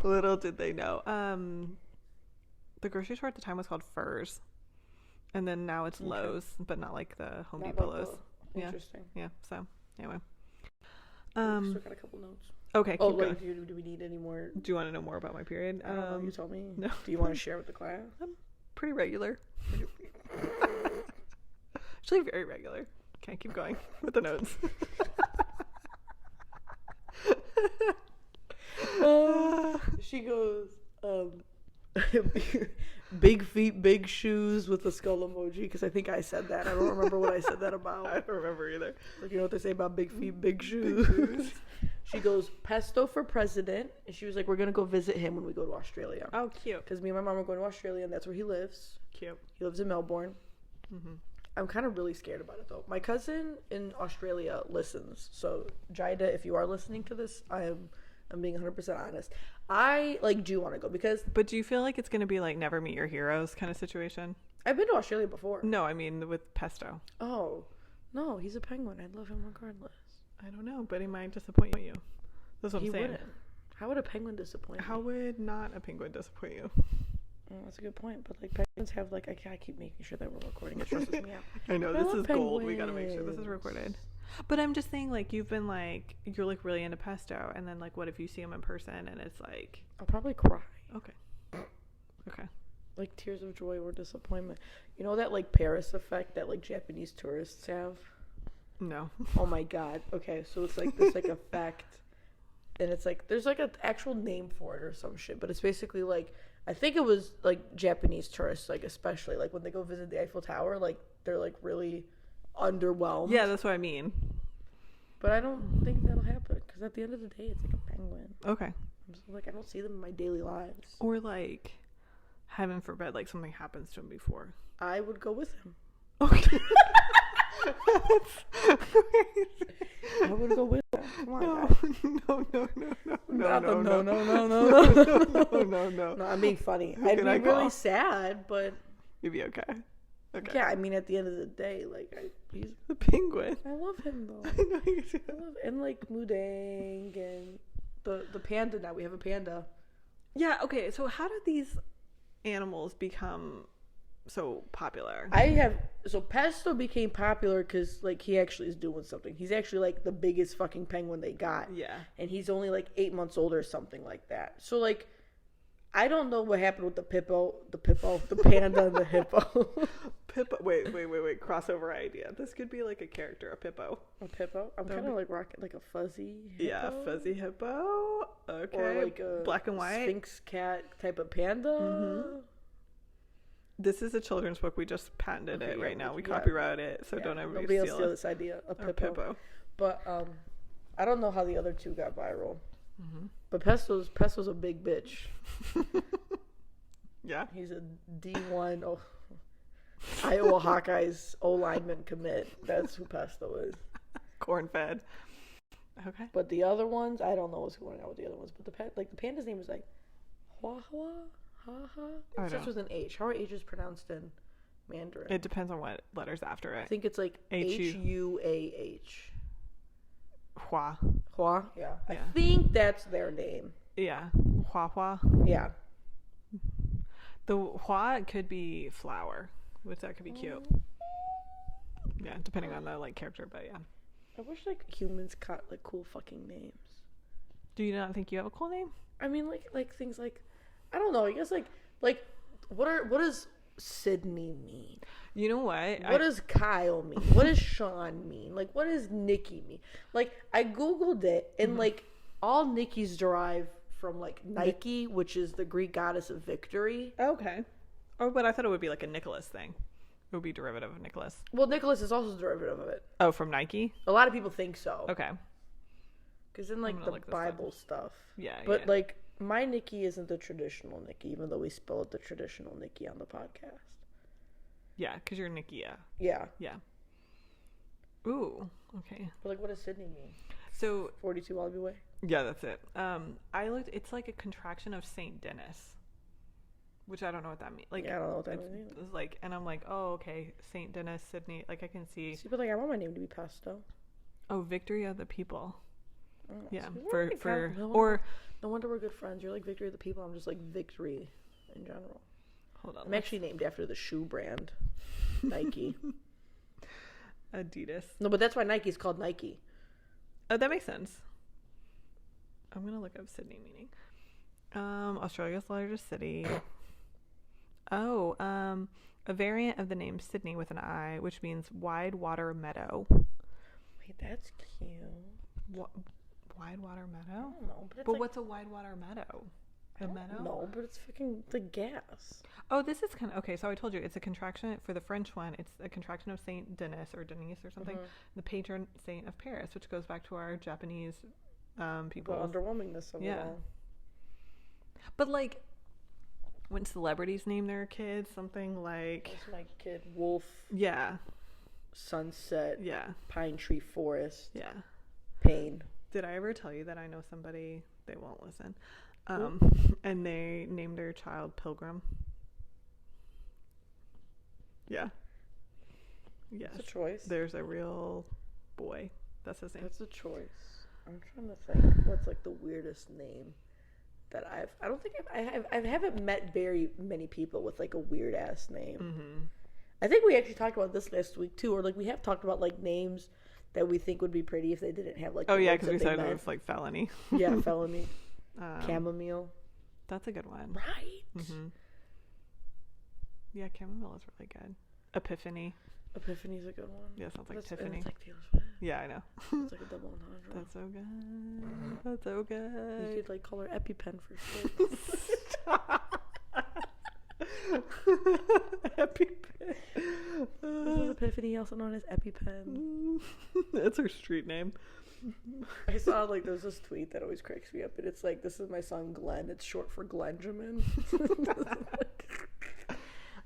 The grocery store at the time was called Furs, and then now it's Lowe's, but not like the Home Depot Lowe's. Interesting. Yeah. So anyway, still got a couple notes. Okay. Oh, wait, do we need any more? Do you want to know more about my period? I don't know, you told me. No. Do you want to share with the class? I'm pretty regular. Actually, very regular. Okay, keep going with the notes. She goes, big feet, big shoes with a skull emoji, because I think I said that. I don't remember what I said that about. I don't remember either. Like, you know what they say about big feet, big shoes? She goes, pesto for president, and she was like, we're going to go visit him when we go to Australia. Oh, cute. Because me and my mom are going to Australia, and that's where he lives. Cute. He lives in Melbourne. I'm kind of really scared about it, though. My cousin in Australia listens. So, Jida, if you are listening to this, I'm being 100% honest. I, do want to go because... But do you feel like it's going to be, never meet your heroes kind of situation? I've been to Australia before. No, I mean with Pesto. Oh. No, he's a penguin. I'd love him regardless. I don't know, but he might disappoint you. That's what I'm saying. He wouldn't. How would a penguin disappoint me? How would not a penguin disappoint you? Oh, that's a good point. But, penguins have, I keep making sure that we're recording. It stresses me out. I know, this is gold. We got to make sure this is recorded. But I'm just saying, you've been, you're, really into Pesto, and then, what if you see him in person, and it's, I'll probably cry. Okay. Tears of joy or disappointment. You know that, Paris effect that, Japanese tourists have? No. Oh, my God. Okay, so it's, this, effect, and it's, there's, an actual name for it or some shit, but it's basically, I think it was, Japanese tourists, especially, when they go visit the Eiffel Tower, they're, really underwhelmed. Yeah, that's what I mean. But I don't think that'll happen, because at the end of the day, it's a penguin. Okay. I'm just, I don't see them in my daily lives. Or, heaven forbid, something happens to him before. I would go with him. Okay. I would go with him. Come on, No, I'm being funny. I'd be really sad, but you'd be okay. Okay. Yeah, I mean, at the end of the day, he's the penguin. I love him though. I know you do. And Mudang and the panda. Now we have a panda. Yeah. Okay. So how did these animals become so popular? So Pesto became popular because like he actually is doing something. He's actually like the biggest fucking penguin they got. Yeah. And he's only like 8 months old or something like that. So like, I don't know what happened with the panda and the hippo. Pippo. Wait. Crossover idea. This could be like a character, a Pippo. A hippo? I'm kind of like rocking like a fuzzy hippo. Yeah, fuzzy hippo. Okay. Or like a black and white Sphinx cat type of panda. Mm-hmm. This is a children's book. We just patented it right now. We copyrighted it, so don't everybody Nobody else steal this idea. A Pippo. But I don't know how the other two got viral. Mm-hmm. But Pesto's a big bitch. Yeah. He's a D1 Iowa Hawkeyes O-lineman commit. That's who Pesto is. Corn-fed. Okay. But the other ones, I don't know what's going on with the other ones. But the panda's name is like Hua. It starts with an H. How are H's pronounced in Mandarin? It depends on what letters after it. I think it's like H-U-A-H. Hua. Yeah. I think that's their name. Yeah. Hua. Yeah. The Hua could be flower, which that could be cute. Yeah, depending on the like character, but yeah. I wish like humans got like cool fucking names. Do you not think you have a cool name? I mean like things like, I don't know, I guess like what does Sydney mean? You know what? What does Kyle mean? What does Sean mean? Like, what does Nikki mean? Like, I Googled it, and, like, all Nikki's derive from, like, Nike, which is the Greek goddess of victory. Okay. Oh, but I thought it would be, like, a Nicholas thing. It would be derivative of Nicholas. Well, Nicholas is also derivative of it. Oh, from Nike? A lot of people think so. Okay. Because in, like, the Bible stuff. Yeah, But, like, my Nikki isn't the traditional Nikki, even though we spelled the traditional Nikki on the podcast. Yeah, because you're Nikki, Yeah. Yeah. Ooh, okay. But, like, what does Sydney mean? So 42 Wallaby Way? Yeah, that's it. I looked, it's like a contraction of Saint Denis, which I don't know what that means. Like, yeah, I don't know what that means. It's like, and I'm like, oh, okay, Saint Denis, Sydney, like I can see. But like, I want my name to be Pesto. Oh, victory of the people. Oh, yeah, so no wonder we're good friends. You're like victory of the people. I'm just like victory in general. Hold on. I'm actually named after the shoe brand, Nike. Adidas. No, but that's why Nike's called Nike. Oh, that makes sense. I'm gonna look up Sydney meaning. Australia's largest city. Oh, a variant of the name Sydney with an I, which means wide water meadow. Wait, that's cute. Wide water meadow? I don't know, but like, what's a wide water meadow? A meadow? No, but it's fucking the gas. Oh, this is kind of okay. So I told you it's a contraction for the French one. It's a contraction of Saint Denis or Denise or something, the patron saint of Paris, which goes back to our Japanese people. The underwhelmingness of it all. But like, when celebrities name their kids something like, that's my kid Wolf. Yeah. Sunset. Yeah. Pine Tree Forest. Yeah. Pain. Did I ever tell you that I know somebody? They won't listen. And they named their child Pilgrim. Yeah. Yes. That's a choice. There's a real boy. That's his name. That's a choice. I'm trying to think what's like the weirdest name that I don't think I haven't met very many people with like a weird ass name. Mm-hmm. I think we actually talked about this last week too, or like we have talked about like names that we think would be pretty if they didn't have like. Oh yeah, because we said it was like felony. Yeah, felony. Chamomile. That's a good one. Right. Mm-hmm. Yeah, chamomile is really good. Epiphany. Epiphany's a good one. Yeah, sounds like Tiffany. It's like Taylor Swift. Yeah, I know. It's like a double entendre. That's so good. That's so good. You could like call her EpiPen for shit. EpiPen. This is Epiphany, also known as EpiPen. That's her street name. I saw like there's this tweet that always cracks me up, and it's like, this is my son Glenn. It's short for Glenjamin.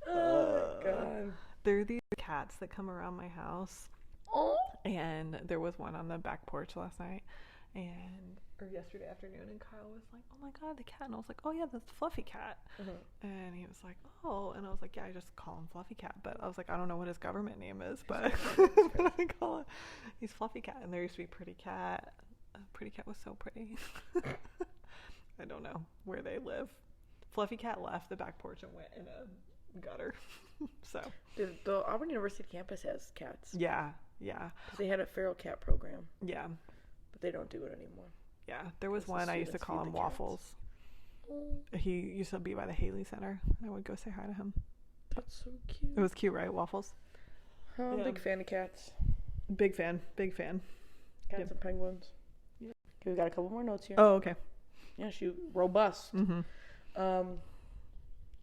Oh god. There are these cats that come around my house. Oh. And there was one on the back porch last night, or yesterday afternoon, and Kyle was like, "Oh my god, the cat!" And I was like, "Oh yeah, that's Fluffy Cat." Mm-hmm. And he was like, "Oh," and I was like, "Yeah, I just call him Fluffy Cat," but I was like, "I don't know what his government name is, but I call him, he's Fluffy Cat." And there used to be Pretty Cat. Pretty Cat was so pretty. I don't know where they live. Fluffy Cat left the back porch and went in a gutter. So the Auburn University campus has cats. Yeah. 'Cause they had a feral cat program. Yeah. But they don't do it anymore. Yeah. There was one I used to call him Waffles. Cats. He used to be by the Haley Center. I would go say hi to him. That's so cute. It was cute, right? Waffles. I'm a big fan of cats. Big fan. Cats and penguins. Yeah. Okay, we got a couple more notes here. Oh, okay. Yeah, robust.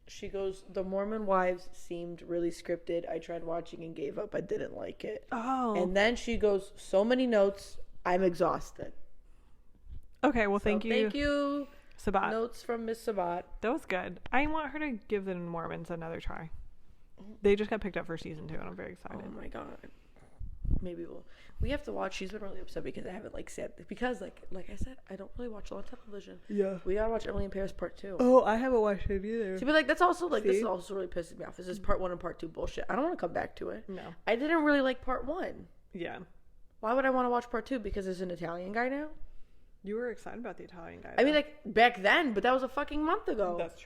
She goes, the Mormon Wives seemed really scripted. I tried watching and gave up. I didn't like it. Oh. And then she goes, so many notes. I'm exhausted. Okay, well, thank you. Thank you. Sabat. Notes from Miss Sabat. That was good. I want her to give the Mormons another try. They just got picked up for season 2, and I'm very excited. Oh my god. Maybe we have to watch. She's been really upset because I haven't said, because like I said, I don't really watch a lot of television. Yeah. We gotta watch Emily in Paris Part 2. Oh, I haven't watched it either. See, but that's also this is also really pissing me off. This is Part 1 and Part 2 bullshit. I don't want to come back to it. No. I didn't really like Part 1. Yeah. Why would I want to watch Part 2? Because there's an Italian guy now? You were excited about the Italian guy. I mean, back then, but that was a fucking month ago. That's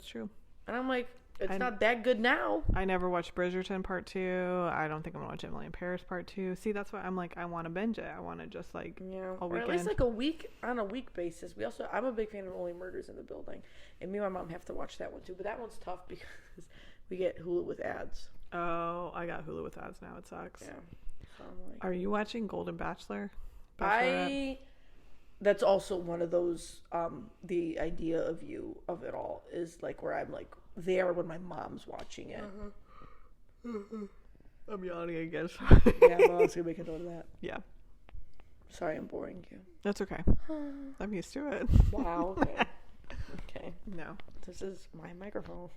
true. And I'm like, it's not that good now. I never watched Bridgerton Part 2. I don't think I'm gonna watch Emily in Paris Part 2. See, that's why I'm like, I want to binge it. I want to just a weekend. Or at least a week on a week basis. I'm a big fan of Only Murders in the Building, and me and my mom have to watch that one too. But that one's tough because we get Hulu with ads. Oh, I got Hulu with ads now. It sucks. Yeah. So I'm like, are you watching Golden Bachelor? That's also one of those. The idea of it all is where I'm there when my mom's watching it. I'm yawning again. Yeah, well, I was gonna make a note of that. Yeah. Sorry, I'm boring you. That's okay. I'm used to it. Wow. Okay. No. This is my microphone.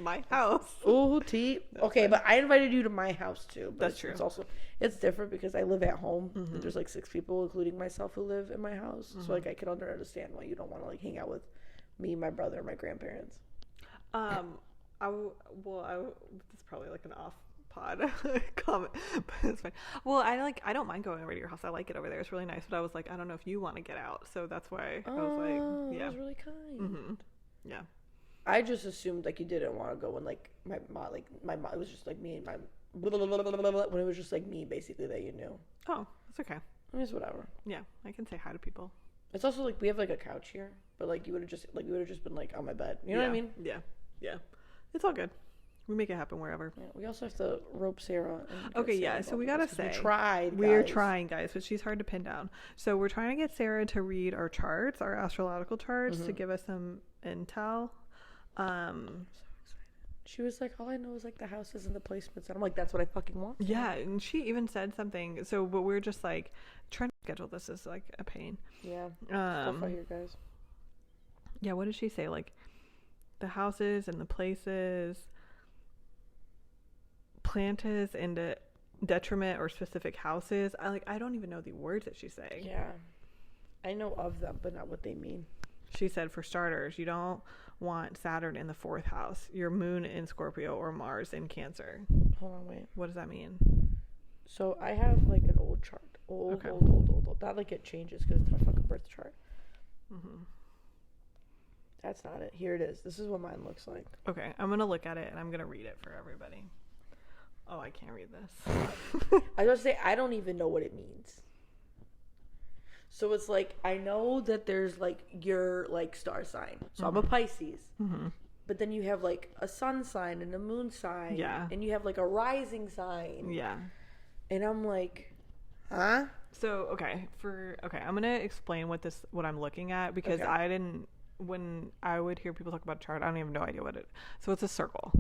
My house. Ooh, tea. Okay, fine. But I invited you to my house too. But that's true. It's different because I live at home. Mm-hmm. And there's 6 people, including myself, who live in my house. Mm-hmm. So I can understand why you don't want to hang out with me, my brother, and my grandparents. This is probably an off pod comment, but it's fine. Well, I don't mind going over to your house. I like it over there. It's really nice. But I was I don't know if you want to get out, so that's why I was yeah. That was really kind. Mm-hmm. Yeah. I just assumed you didn't want to go when my mom it was just me and my when it was just me basically that you knew. Oh, that's okay. It's whatever. Yeah, I can say hi to people. It's also we have a couch here, but you would have just we would have just been on my bed. You know what I mean? Yeah. Yeah. It's all good. We make it happen wherever. Yeah, we also have to rope Sarah. Okay, yeah. So we gotta say we're trying, guys, but she's hard to pin down. So we're trying to get Sarah to read our charts, our astrological charts, to give us some intel. I'm so excited. She was all I know is the houses and the placements, and I'm that's what I fucking want. Yeah, and she even said something. So, but we're just trying to schedule this is a pain. Yeah. Stuff out here, guys. Yeah. What did she say? The houses and the places. Plantas and detriment or specific houses. I don't even know the words that she's saying. Yeah. I know of them, but not what they mean. She said, for starters, you don't want Saturn in the 4th house, your moon in Scorpio, or Mars in Cancer. Hold on, wait. What does that mean? So I have an old chart. Old. Not it changes because it's my fucking birth chart. Mm-hmm. That's not it. Here it is. This is what mine looks like. Okay, I'm going to look at it and I'm going to read it for everybody. Oh, I can't read this. I was going to say, I don't even know what it means. So it's I know that there's your star sign. So I'm a Pisces. Mm-hmm. But then you have a sun sign and a moon sign. Yeah. And you have a rising sign. Yeah. And I'm huh? So, okay, I'm going to explain what I'm looking at because when I would hear people talk about a chart, I don't even know idea what it is. So it's a circle.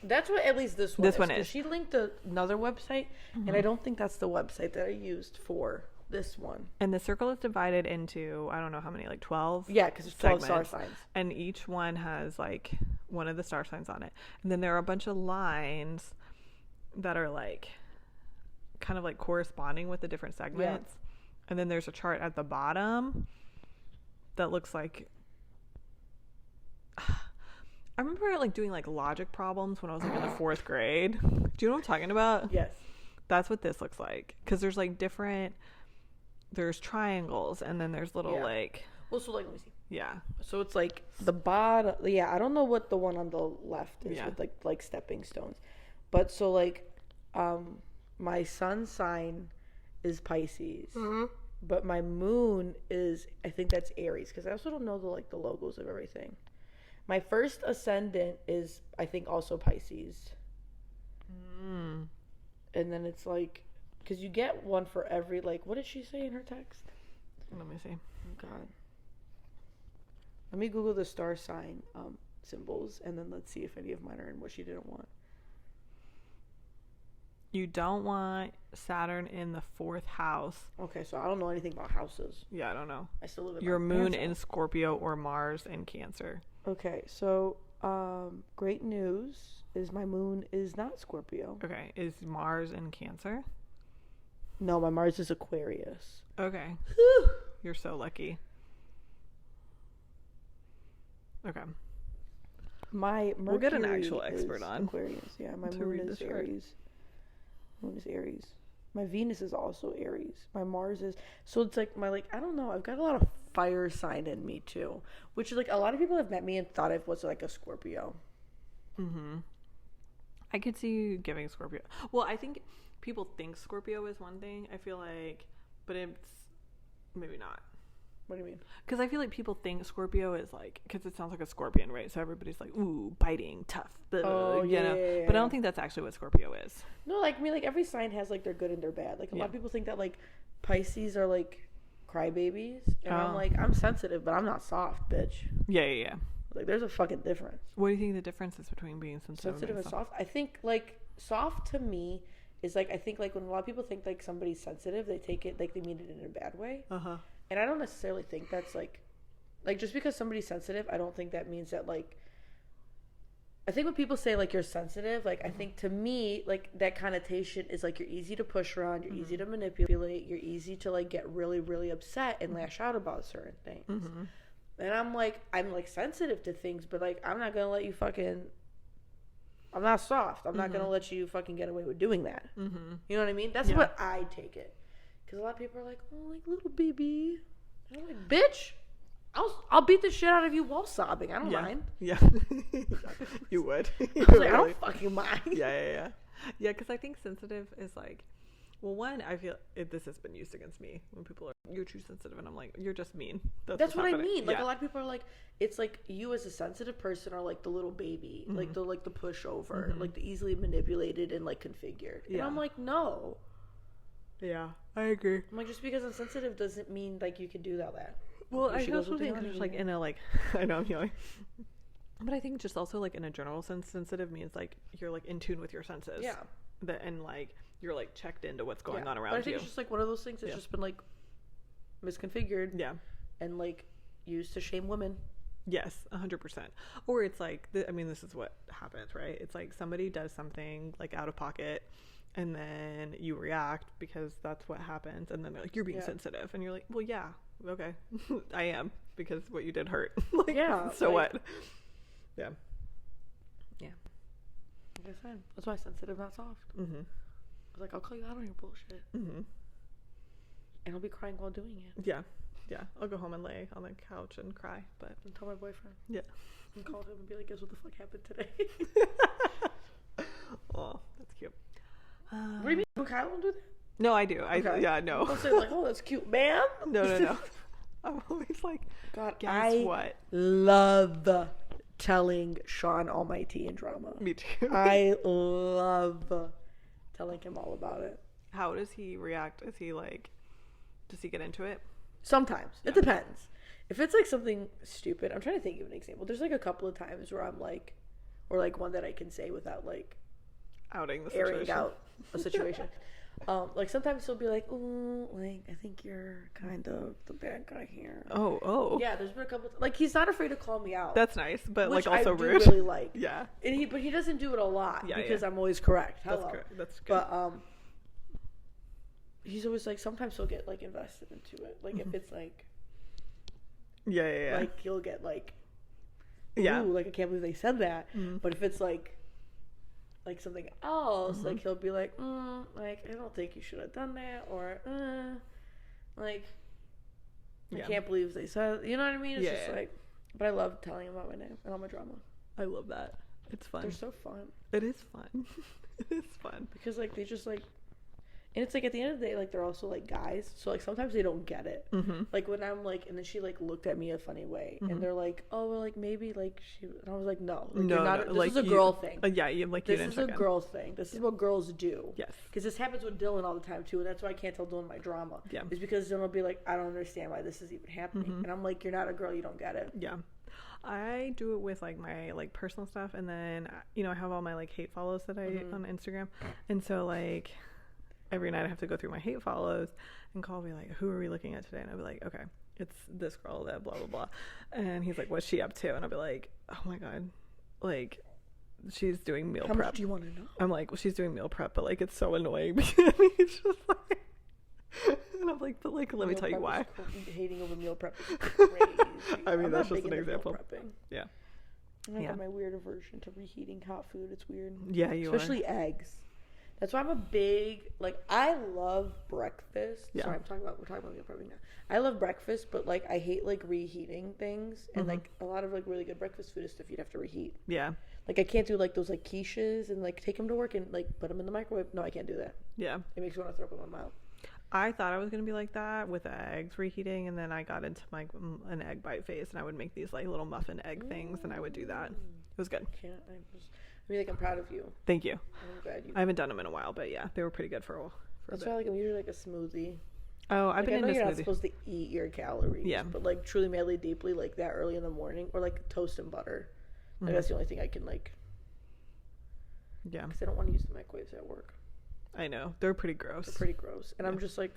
That's what at least this one is. She linked another website, and I don't think that's the website that I used for this one. And the circle is divided into, I don't know how many, 12? Yeah, because it's 12 star signs. And each one has, one of the star signs on it. And then there are a bunch of lines that are, kind of, corresponding with the different segments. Yeah. And then there's a chart at the bottom that looks like... I remember doing logic problems when I was in the 4th grade. Do you know what I'm talking about? Yes. That's what this looks like. Because there's different, there's triangles and then there's little Well, so let me see. Yeah. So it's like the bottom. Yeah, I don't know what the one on the left is with like stepping stones, but so like, my sun sign is Pisces, but my moon is, I think that's Aries, because I also don't know the logos of everything. My first ascendant is, I think, also Pisces. And then it's like, because you get one for every, like, what did she say in her text? Let me see. Oh, God. Let me Google the star sign symbols, and then let's see if any of mine are in what she didn't want. You don't want Saturn in the 4th house. Okay, so I don't know anything about houses. Yeah, I don't know. I still live in your moon in Scorpio or Mars in Cancer. Okay, so great news is my moon is not Scorpio. Okay, is Mars in Cancer? No, my Mars is Aquarius. Okay. You're so lucky. Okay. My Mercury, we'll get an actual expert on Aquarius. Yeah, my moon is Aries. Moon is Aries. My Venus is also Aries. My Mars is, so it's like my, like, I don't know, I've got a lot of fire sign in me too, which is like, a lot of people have met me and thought I was like a Scorpio. I could see you giving Scorpio. Well, I think people think Scorpio is one thing, I feel like, but it's maybe not. What do you mean? Because I feel like people think Scorpio is like, because it sounds like a scorpion, right? So everybody's like, ooh, biting, tough, you know. Yeah. But I don't think that's actually what Scorpio is. No, like, I mean, like, every sign has like their good and their bad. Like, a lot of people think that like Pisces are like crybabies, and I'm like, I'm sensitive, but I'm not soft, bitch. Yeah. Like, there's a fucking difference. What do you think the difference is between being sensitive and soft? I think like soft to me is like, I think like when a lot of people think like somebody's sensitive, they take it like they mean it in a bad way. And I don't necessarily think that's like just because somebody's sensitive, I don't think that means that like, I think when people say like you're sensitive, like I think to me like that connotation is like you're easy to push around, you're easy to manipulate, you're easy to like get really, really upset and lash out about certain things. And I'm like sensitive to things, but like I'm not gonna let you fucking, I'm not soft. I'm not gonna let you fucking get away with doing that. You know what I mean? That's what I take it. Because a lot of people are like, oh, like, little baby. And I'm like, bitch, I'll beat the shit out of you while sobbing. I don't mind. Yeah. You would. I was like, I don't fucking mind. Yeah, because I think sensitive is like, well, one, I feel this has been used against me when people are, you're too sensitive, and I'm like, you're just mean. That's what happening. I mean. Like, a lot of people are like, it's like you as a sensitive person are like the little baby, like the pushover, like the easily manipulated and like configured. And I'm like, no. Yeah, I agree. I'm like, just because I'm sensitive doesn't mean like you can do that. Well, I also think just like in a like, I know I'm yelling, but I think just also like in a general sense, sensitive means like you're like in tune with your senses. Yeah. And like you're like checked into what's going on around you. But I think it's just like one of those things that's just been like misconfigured. Yeah. And like used to shame women. Yes, 100%. Or it's like, I mean, this is what happens, right? It's like somebody does something like out of pocket, and then you react because that's what happens, and then they're like, you're being sensitive, and you're like, well, yeah, okay. I am, because what you did hurt. Like, so like, what? Yeah. Like I said, that's why sensitive, not soft. I was like, I'll call you out on your bullshit, and I'll be crying while doing it. Yeah, I'll go home and lay on the couch and cry, but and tell my boyfriend. Yeah. And call him and be like, guess what the fuck happened today? Oh, that's cute. What do you mean? Kyle won't do that? No, I do. Okay. No. I'll say like, oh, that's cute, ma'am. No. I'm always like, God, guess what? Love telling Sean all my tea and drama. Me too. I love telling him all about it. How does he react? Is he like, does he get into it? Sometimes. It depends. If it's like something stupid, I'm trying to think of an example. There's like a couple of times where I'm like, or like one that I can say without like outing the situation. Airing out a situation. Like sometimes he'll be like, oh, like I think you're kind of the bad guy here. Oh. Yeah, there's been a couple like he's not afraid to call me out. That's nice, but like also I rude. Do really like. Yeah. And but he doesn't do it a lot because I'm always correct. Hello. That's good. But he's always like, sometimes he'll get like invested into it. Like if it's like like he'll get like ooh, like I can't believe they said that. But if it's like something else, like he'll be like like I don't think you should have done that, or like I can't believe they said, you know what I mean? It's just like, but I love telling them about my name and all my drama. I love that. It's fun. They're so fun. It is fun. It is fun. Because, like, they just, like, and it's, like, at the end of the day, like, they're also, like, guys. So, like, sometimes they don't get it. Like, when I'm, like, and then she, like, looked at me a funny way. And they're like, oh, well, like, maybe, like, she, and I was like, no. Like, no, this like, is a girl thing. This is a girl thing. This is what girls do. Yes. Because this happens with Dylan all the time, too. And that's why I can't tell Dylan my drama. Yeah. It's because Dylan will be like, I don't understand why this is even happening. And I'm like, you're not a girl. You don't get it. Yeah. I do it with like my like personal stuff, and then I have all my like hate follows that I on Instagram, and so like every night I have to go through my hate follows and call me like, who are we looking at today? And I'll be like, okay, it's this girl that blah blah blah, and he's like, what's she up to? And I'll be like, oh my god, like she's doing meal prep. How much do you want to know? I'm like, well, she's doing meal prep, but like it's so annoying because he's just like. And I'm like, but like, let me tell you why. Hating over meal prep is crazy. I mean, that's just an example. Yeah. I got my weird aversion to reheating hot food. It's weird. Yeah, especially eggs. That's why I'm a big, like, I love breakfast. Yeah. Sorry, we're talking about meal prepping now. I love breakfast, but like I hate like reheating things, and like a lot of like really good breakfast food is stuff you'd have to reheat. Yeah. Like I can't do like those like quiches and like take them to work and like put them in the microwave. No, I can't do that. Yeah. It makes me want to throw up in my mouth. I thought I was going to be like that with eggs reheating, and then I got into an egg bite phase, and I would make these like little muffin egg things, and I would do that. It was good. I'm proud of you. Thank you. I'm glad you. I haven't done them in a while, but yeah, they were pretty good for a while. That's why I like them usually like a smoothie. Oh, I've been into smoothie. I know you're not supposed to eat your calories. Yeah. But like truly, madly, deeply, like that early in the morning, or like toast and butter. Like that's the only thing I can like. Yeah. Because I don't want to use the microwaves at work. I know. They're pretty gross. And I'm just like,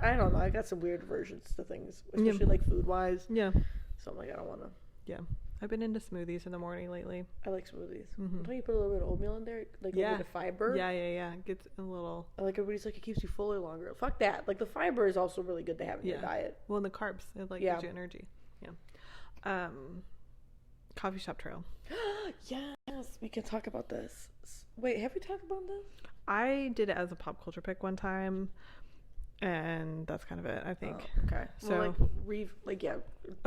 I don't know. I got some weird aversions to things, especially like food wise. Yeah. So I'm like, I don't want to. Yeah. I've been into smoothies in the morning lately. I like smoothies. Don't you put a little bit of oatmeal in there? Like a little bit of fiber? Yeah. It gets a little. Like everybody's like, it keeps you fuller longer. Fuck that. Like the fiber is also really good to have in your diet. Well, and the carbs, it like gives you energy. Yeah. Coffee shop trail. Yes, we can talk about this. Wait, have we talked about this? I did it as a pop culture pick one time, and that's kind of it, I think. Okay. So,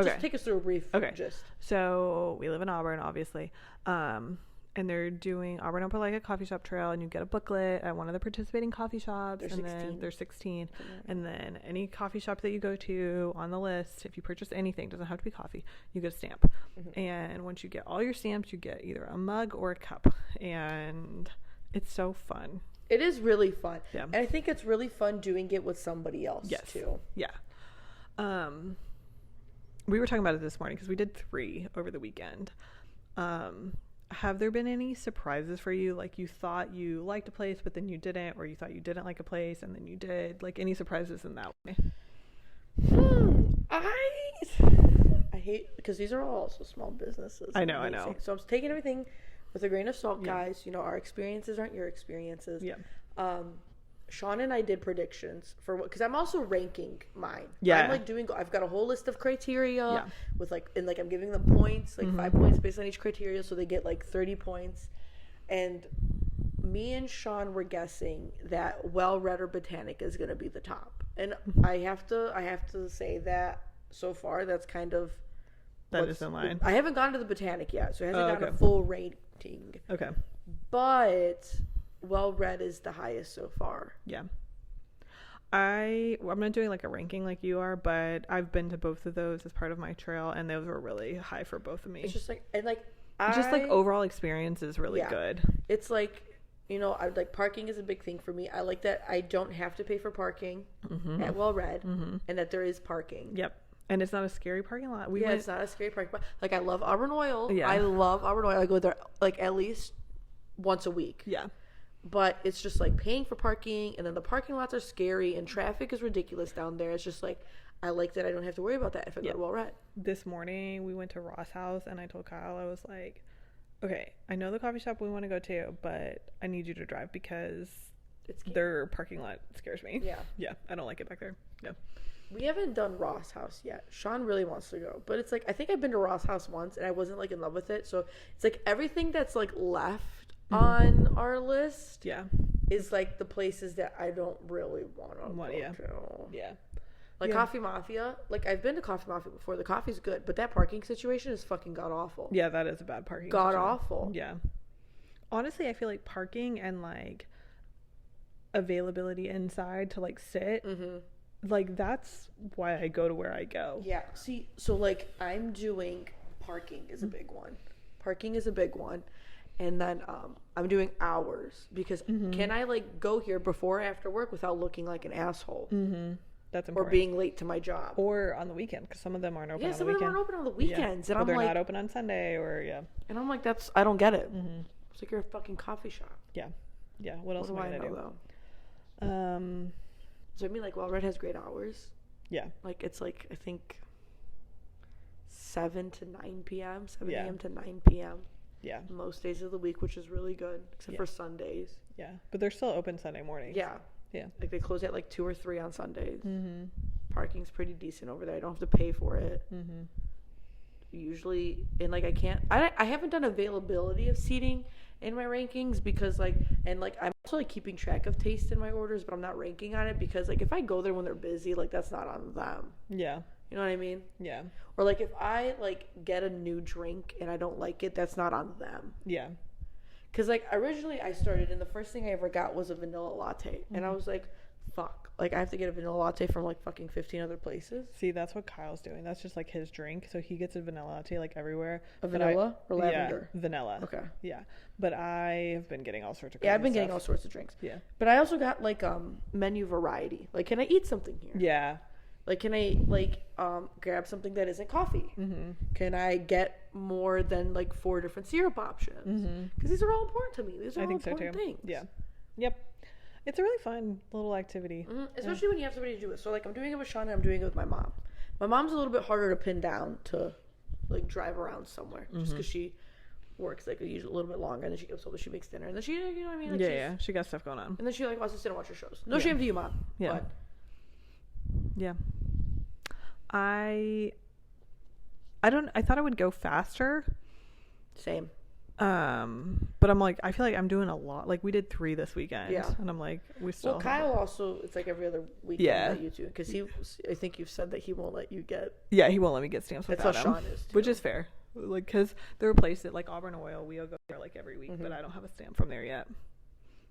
just take us through a brief gist. So, we live in Auburn, obviously, and they're doing Auburn Open like a coffee shop trail, and you get a booklet at one of the participating coffee shops. They're 16. And then any coffee shop that you go to on the list, if you purchase anything, doesn't have to be coffee, you get a stamp. And once you get all your stamps, you get either a mug or a cup. And it's so fun. It is really fun. Yeah. And I think it's really fun doing it with somebody else too. Yeah. We were talking about it this morning because we did 3 over the weekend. Have there been any surprises for you? Like you thought you liked a place, but then you didn't, or you thought you didn't like a place and then you did? Like any surprises in that way? I hate, because these are all also small businesses. I know. So I'm taking everything with a grain of salt, guys. You know, our experiences aren't your experiences. Yeah. Sean and I did predictions for what, because I'm also ranking mine. Yeah. I'm like I've got a whole list of criteria with like, and like I'm giving them points, like 5 points based on each criteria, so they get like 30 points. And me and Sean were guessing that Well-Read or Botanic is going to be the top. And I have to say that so far that's kind of that is in line. I haven't gone to the Botanic yet, so it hasn't gotten a full rating. Okay. But Well-Read is the highest so far. Yeah. I'm not doing like a ranking like you are, but I've been to both of those as part of my trail, and those were really high for both of me. It's just like, and like overall experience is really good. It's like, you know, I like parking is a big thing for me. I like that I don't have to pay for parking at Well-Read, and that there is parking. Yep. And it's not a scary parking lot. It's not a scary parking lot. Like I love Auburn Oil. Yeah. I love Auburn Oil. I go there like at least once a week. Yeah. But it's just like paying for parking, and then the parking lots are scary, and traffic is ridiculous down there. It's just like, I like that I don't have to worry about that if I go to Well-Read. This morning we went to Ross House, and I told Kyle, I was like, okay, I know the coffee shop we want to go to, but I need you to drive because their parking lot scares me. Yeah. Yeah, I don't like it back there. Yeah. We haven't done Ross House yet. Sean really wants to go, but it's like, I think I've been to Ross House once, and I wasn't like in love with it. So it's like everything that's like left on our list is like the places that I don't really want to go to. Yeah. Like Coffee Mafia, like I've been to Coffee Mafia before. The coffee's good, but that parking situation is fucking god awful. Yeah, that is a bad parking. God awful. Yeah. Honestly, I feel like parking and like availability inside to like sit, like that's why I go to where I go. Yeah. See, so like I'm doing parking is a big one. Parking is a big one. And then I'm doing hours because can I like go here before or after work without looking like an asshole? That's important. Or being late to my job. Or on the weekend, because some of them aren't open on the weekend. Yeah, some of them aren't open on the weekends. Yeah. And they're not open on Sunday or, And I'm like, I don't get it. It's like you're a fucking coffee shop. Yeah. Yeah. What else am I going to do? Though? So I mean, like, Red has great hours. Yeah. Like, it's like, I think 7 to 9 p.m., 7 a.m. to 9 p.m. Yeah. Most days of the week, which is really good, except for Sundays. Yeah. But they're still open Sunday mornings. Yeah. Yeah. Like, they close at like 2 or 3 on Sundays. Parking's pretty decent over there. I don't have to pay for it. Usually, and like I haven't done availability of seating in my rankings because like, and like I'm also like keeping track of taste in my orders, but I'm not ranking on it because like if I go there when they're busy, like that's not on them. Yeah. You know what I mean? Yeah. Or like if I like get a new drink and I don't like it, that's not on them. Yeah. Because like originally I started and the first thing I ever got was a vanilla latte, and I was like, fuck. Like, I have to get a vanilla latte from, like, fucking 15 other places. See, that's what Kyle's doing. That's just, like, his drink. So he gets a vanilla latte, like, everywhere. A vanilla or lavender? Yeah, vanilla. Okay. Yeah. But I have been getting all sorts of I've been getting all sorts of drinks. Yeah. But I also got, like, menu variety. Like, can I eat something here? Yeah. Like, can I, like, grab something that isn't coffee? Can I get more than, like, 4 different syrup options? Because these are all important to me. These are all important things. Yeah. Yep. It's a really fun little activity. Especially when you have somebody to do it. So, like, I'm doing it with Shauna and I'm doing it with my mom. My mom's a little bit harder to pin down to, like, drive around somewhere. Just because she works, like, usually a little bit longer. And then she gets home, she makes dinner. And then she, you know what I mean? Like, yeah. She got stuff going on. And then she, like, wants to sit and watch her shows. No shame to you, Mom. Yeah. But. Yeah. I thought I would go faster. Same. But I'm like, I feel like I'm doing a lot. Like, we did 3 this weekend. Yeah. And I'm like, we still. Well, Kyle also, it's like every other weekend that you do. Because I think you've said that he won't let you get. Yeah, he won't let me get stamps without him. Sean is too. Which is fair. Like, because there are places like Auburn Oil, we'll go there like every week, but I don't have a stamp from there yet.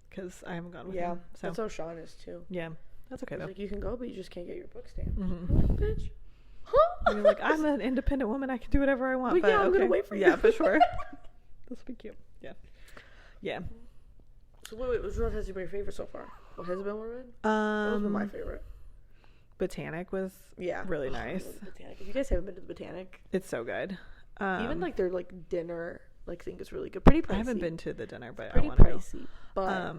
Because I haven't gone with him. So. That's how Sean is too. Yeah. That's okay, though. Like, you can go, but you just can't get your book stamped. I'm like, bitch. Huh? And you're like, I'm an independent woman. I can do whatever I want. But yeah, I'm going to wait for you. Yeah, for sure. This will be cute. Yeah. Yeah. So wait, which one has been your favorite so far? What has it been, Red? What has been my favorite? Botanic was really nice. Botanic. If you guys haven't been to the Botanic, it's so good. Even like their like dinner, like thing is really good. Pretty pricey. I haven't been to the dinner, but pretty I want to pricey. But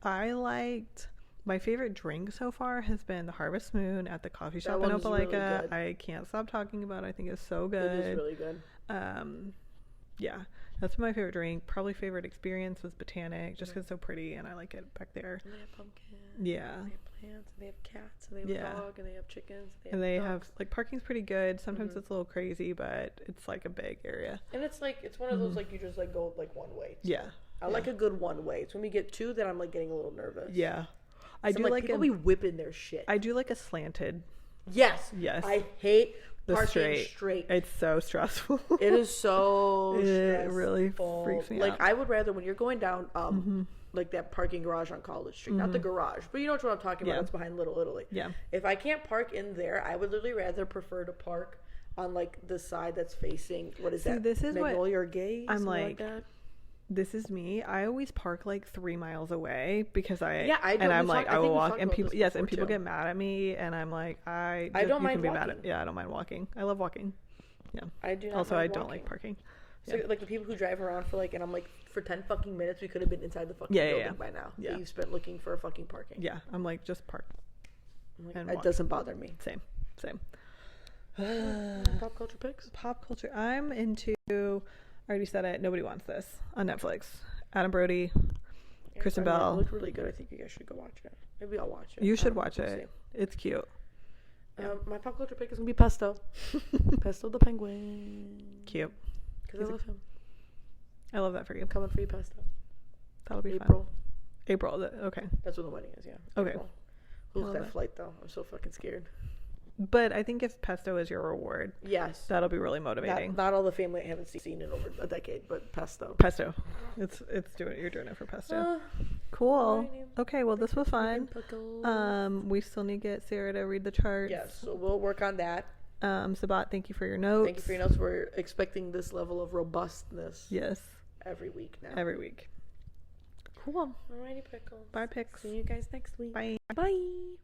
I liked. My favorite drink so far has been the Harvest Moon at the coffee shop in Opelika. Really I can't stop talking about it. I think it's so good. It is really good. Yeah, that's my favorite drink. Probably favorite experience was Botanic, just because it's so pretty and I like it back there. And they have pumpkins. Yeah. And they have plants. And they have cats. And they have a dog. And they have chickens. And they have like parking's pretty good. Sometimes it's a little crazy, but it's like a big area. And it's like it's one of those like you just like go like one way. So yeah. I like a good one way. It's when we get 2 that I'm like getting a little nervous. Yeah. I do like people be whipping their shit. I do like a slanted. Yes. I hate the parking straight. It's so stressful. It is so stressful. It really freaks me out. Like, I would rather when you're going down like that parking garage on College Street, not the garage, but you know what I'm talking about. It's behind Little Italy. Yeah. If I can't park in there, I would literally rather prefer to park on like the side that's facing that? This is Magnolia or Gay? I'm like that. This is me. I always park like 3 miles away because I will walk and people and people get mad at me and I'm like I don't mind walking. I don't mind walking. I love walking. Yeah. I do not also mind I don't walking. like parking. So like the people who drive around for like and I'm like for 10 fucking minutes we could have been inside the fucking building by now. Yeah. You spent looking for a fucking parking. Yeah. I'm like just park. Like, it doesn't bother me. Same. Pop culture picks? Pop culture. I'm into I already said it. Nobody Wants This on Netflix. Adam Brody, Kristen Bell. It looked really good. I think you guys should go watch it. Maybe I'll watch it. You should watch it. It's cute. My pop culture pick is gonna be Pesto. Pesto the penguin. Cute. Because I love him. I love that for you. Coming for you, Pesto. That'll be April. April. Okay. That's when the wedding is. Yeah. Okay. April. That flight though. I'm so fucking scared. But I think if pesto is your reward, yes, that'll be really motivating. Not all the family I haven't seen in over a decade, but pesto. It's you're doing it for pesto. Cool. Okay, well this was fun. We still need to get Sarah to read the charts. Yes, so we'll work on that. Sabat, thank you for your notes. Thank you for your notes. We're expecting this level of robustness. Yes. Every week now. Every week. Cool. Alrighty, Pickles. Bye, Pickles. See you guys next week. Bye. Bye.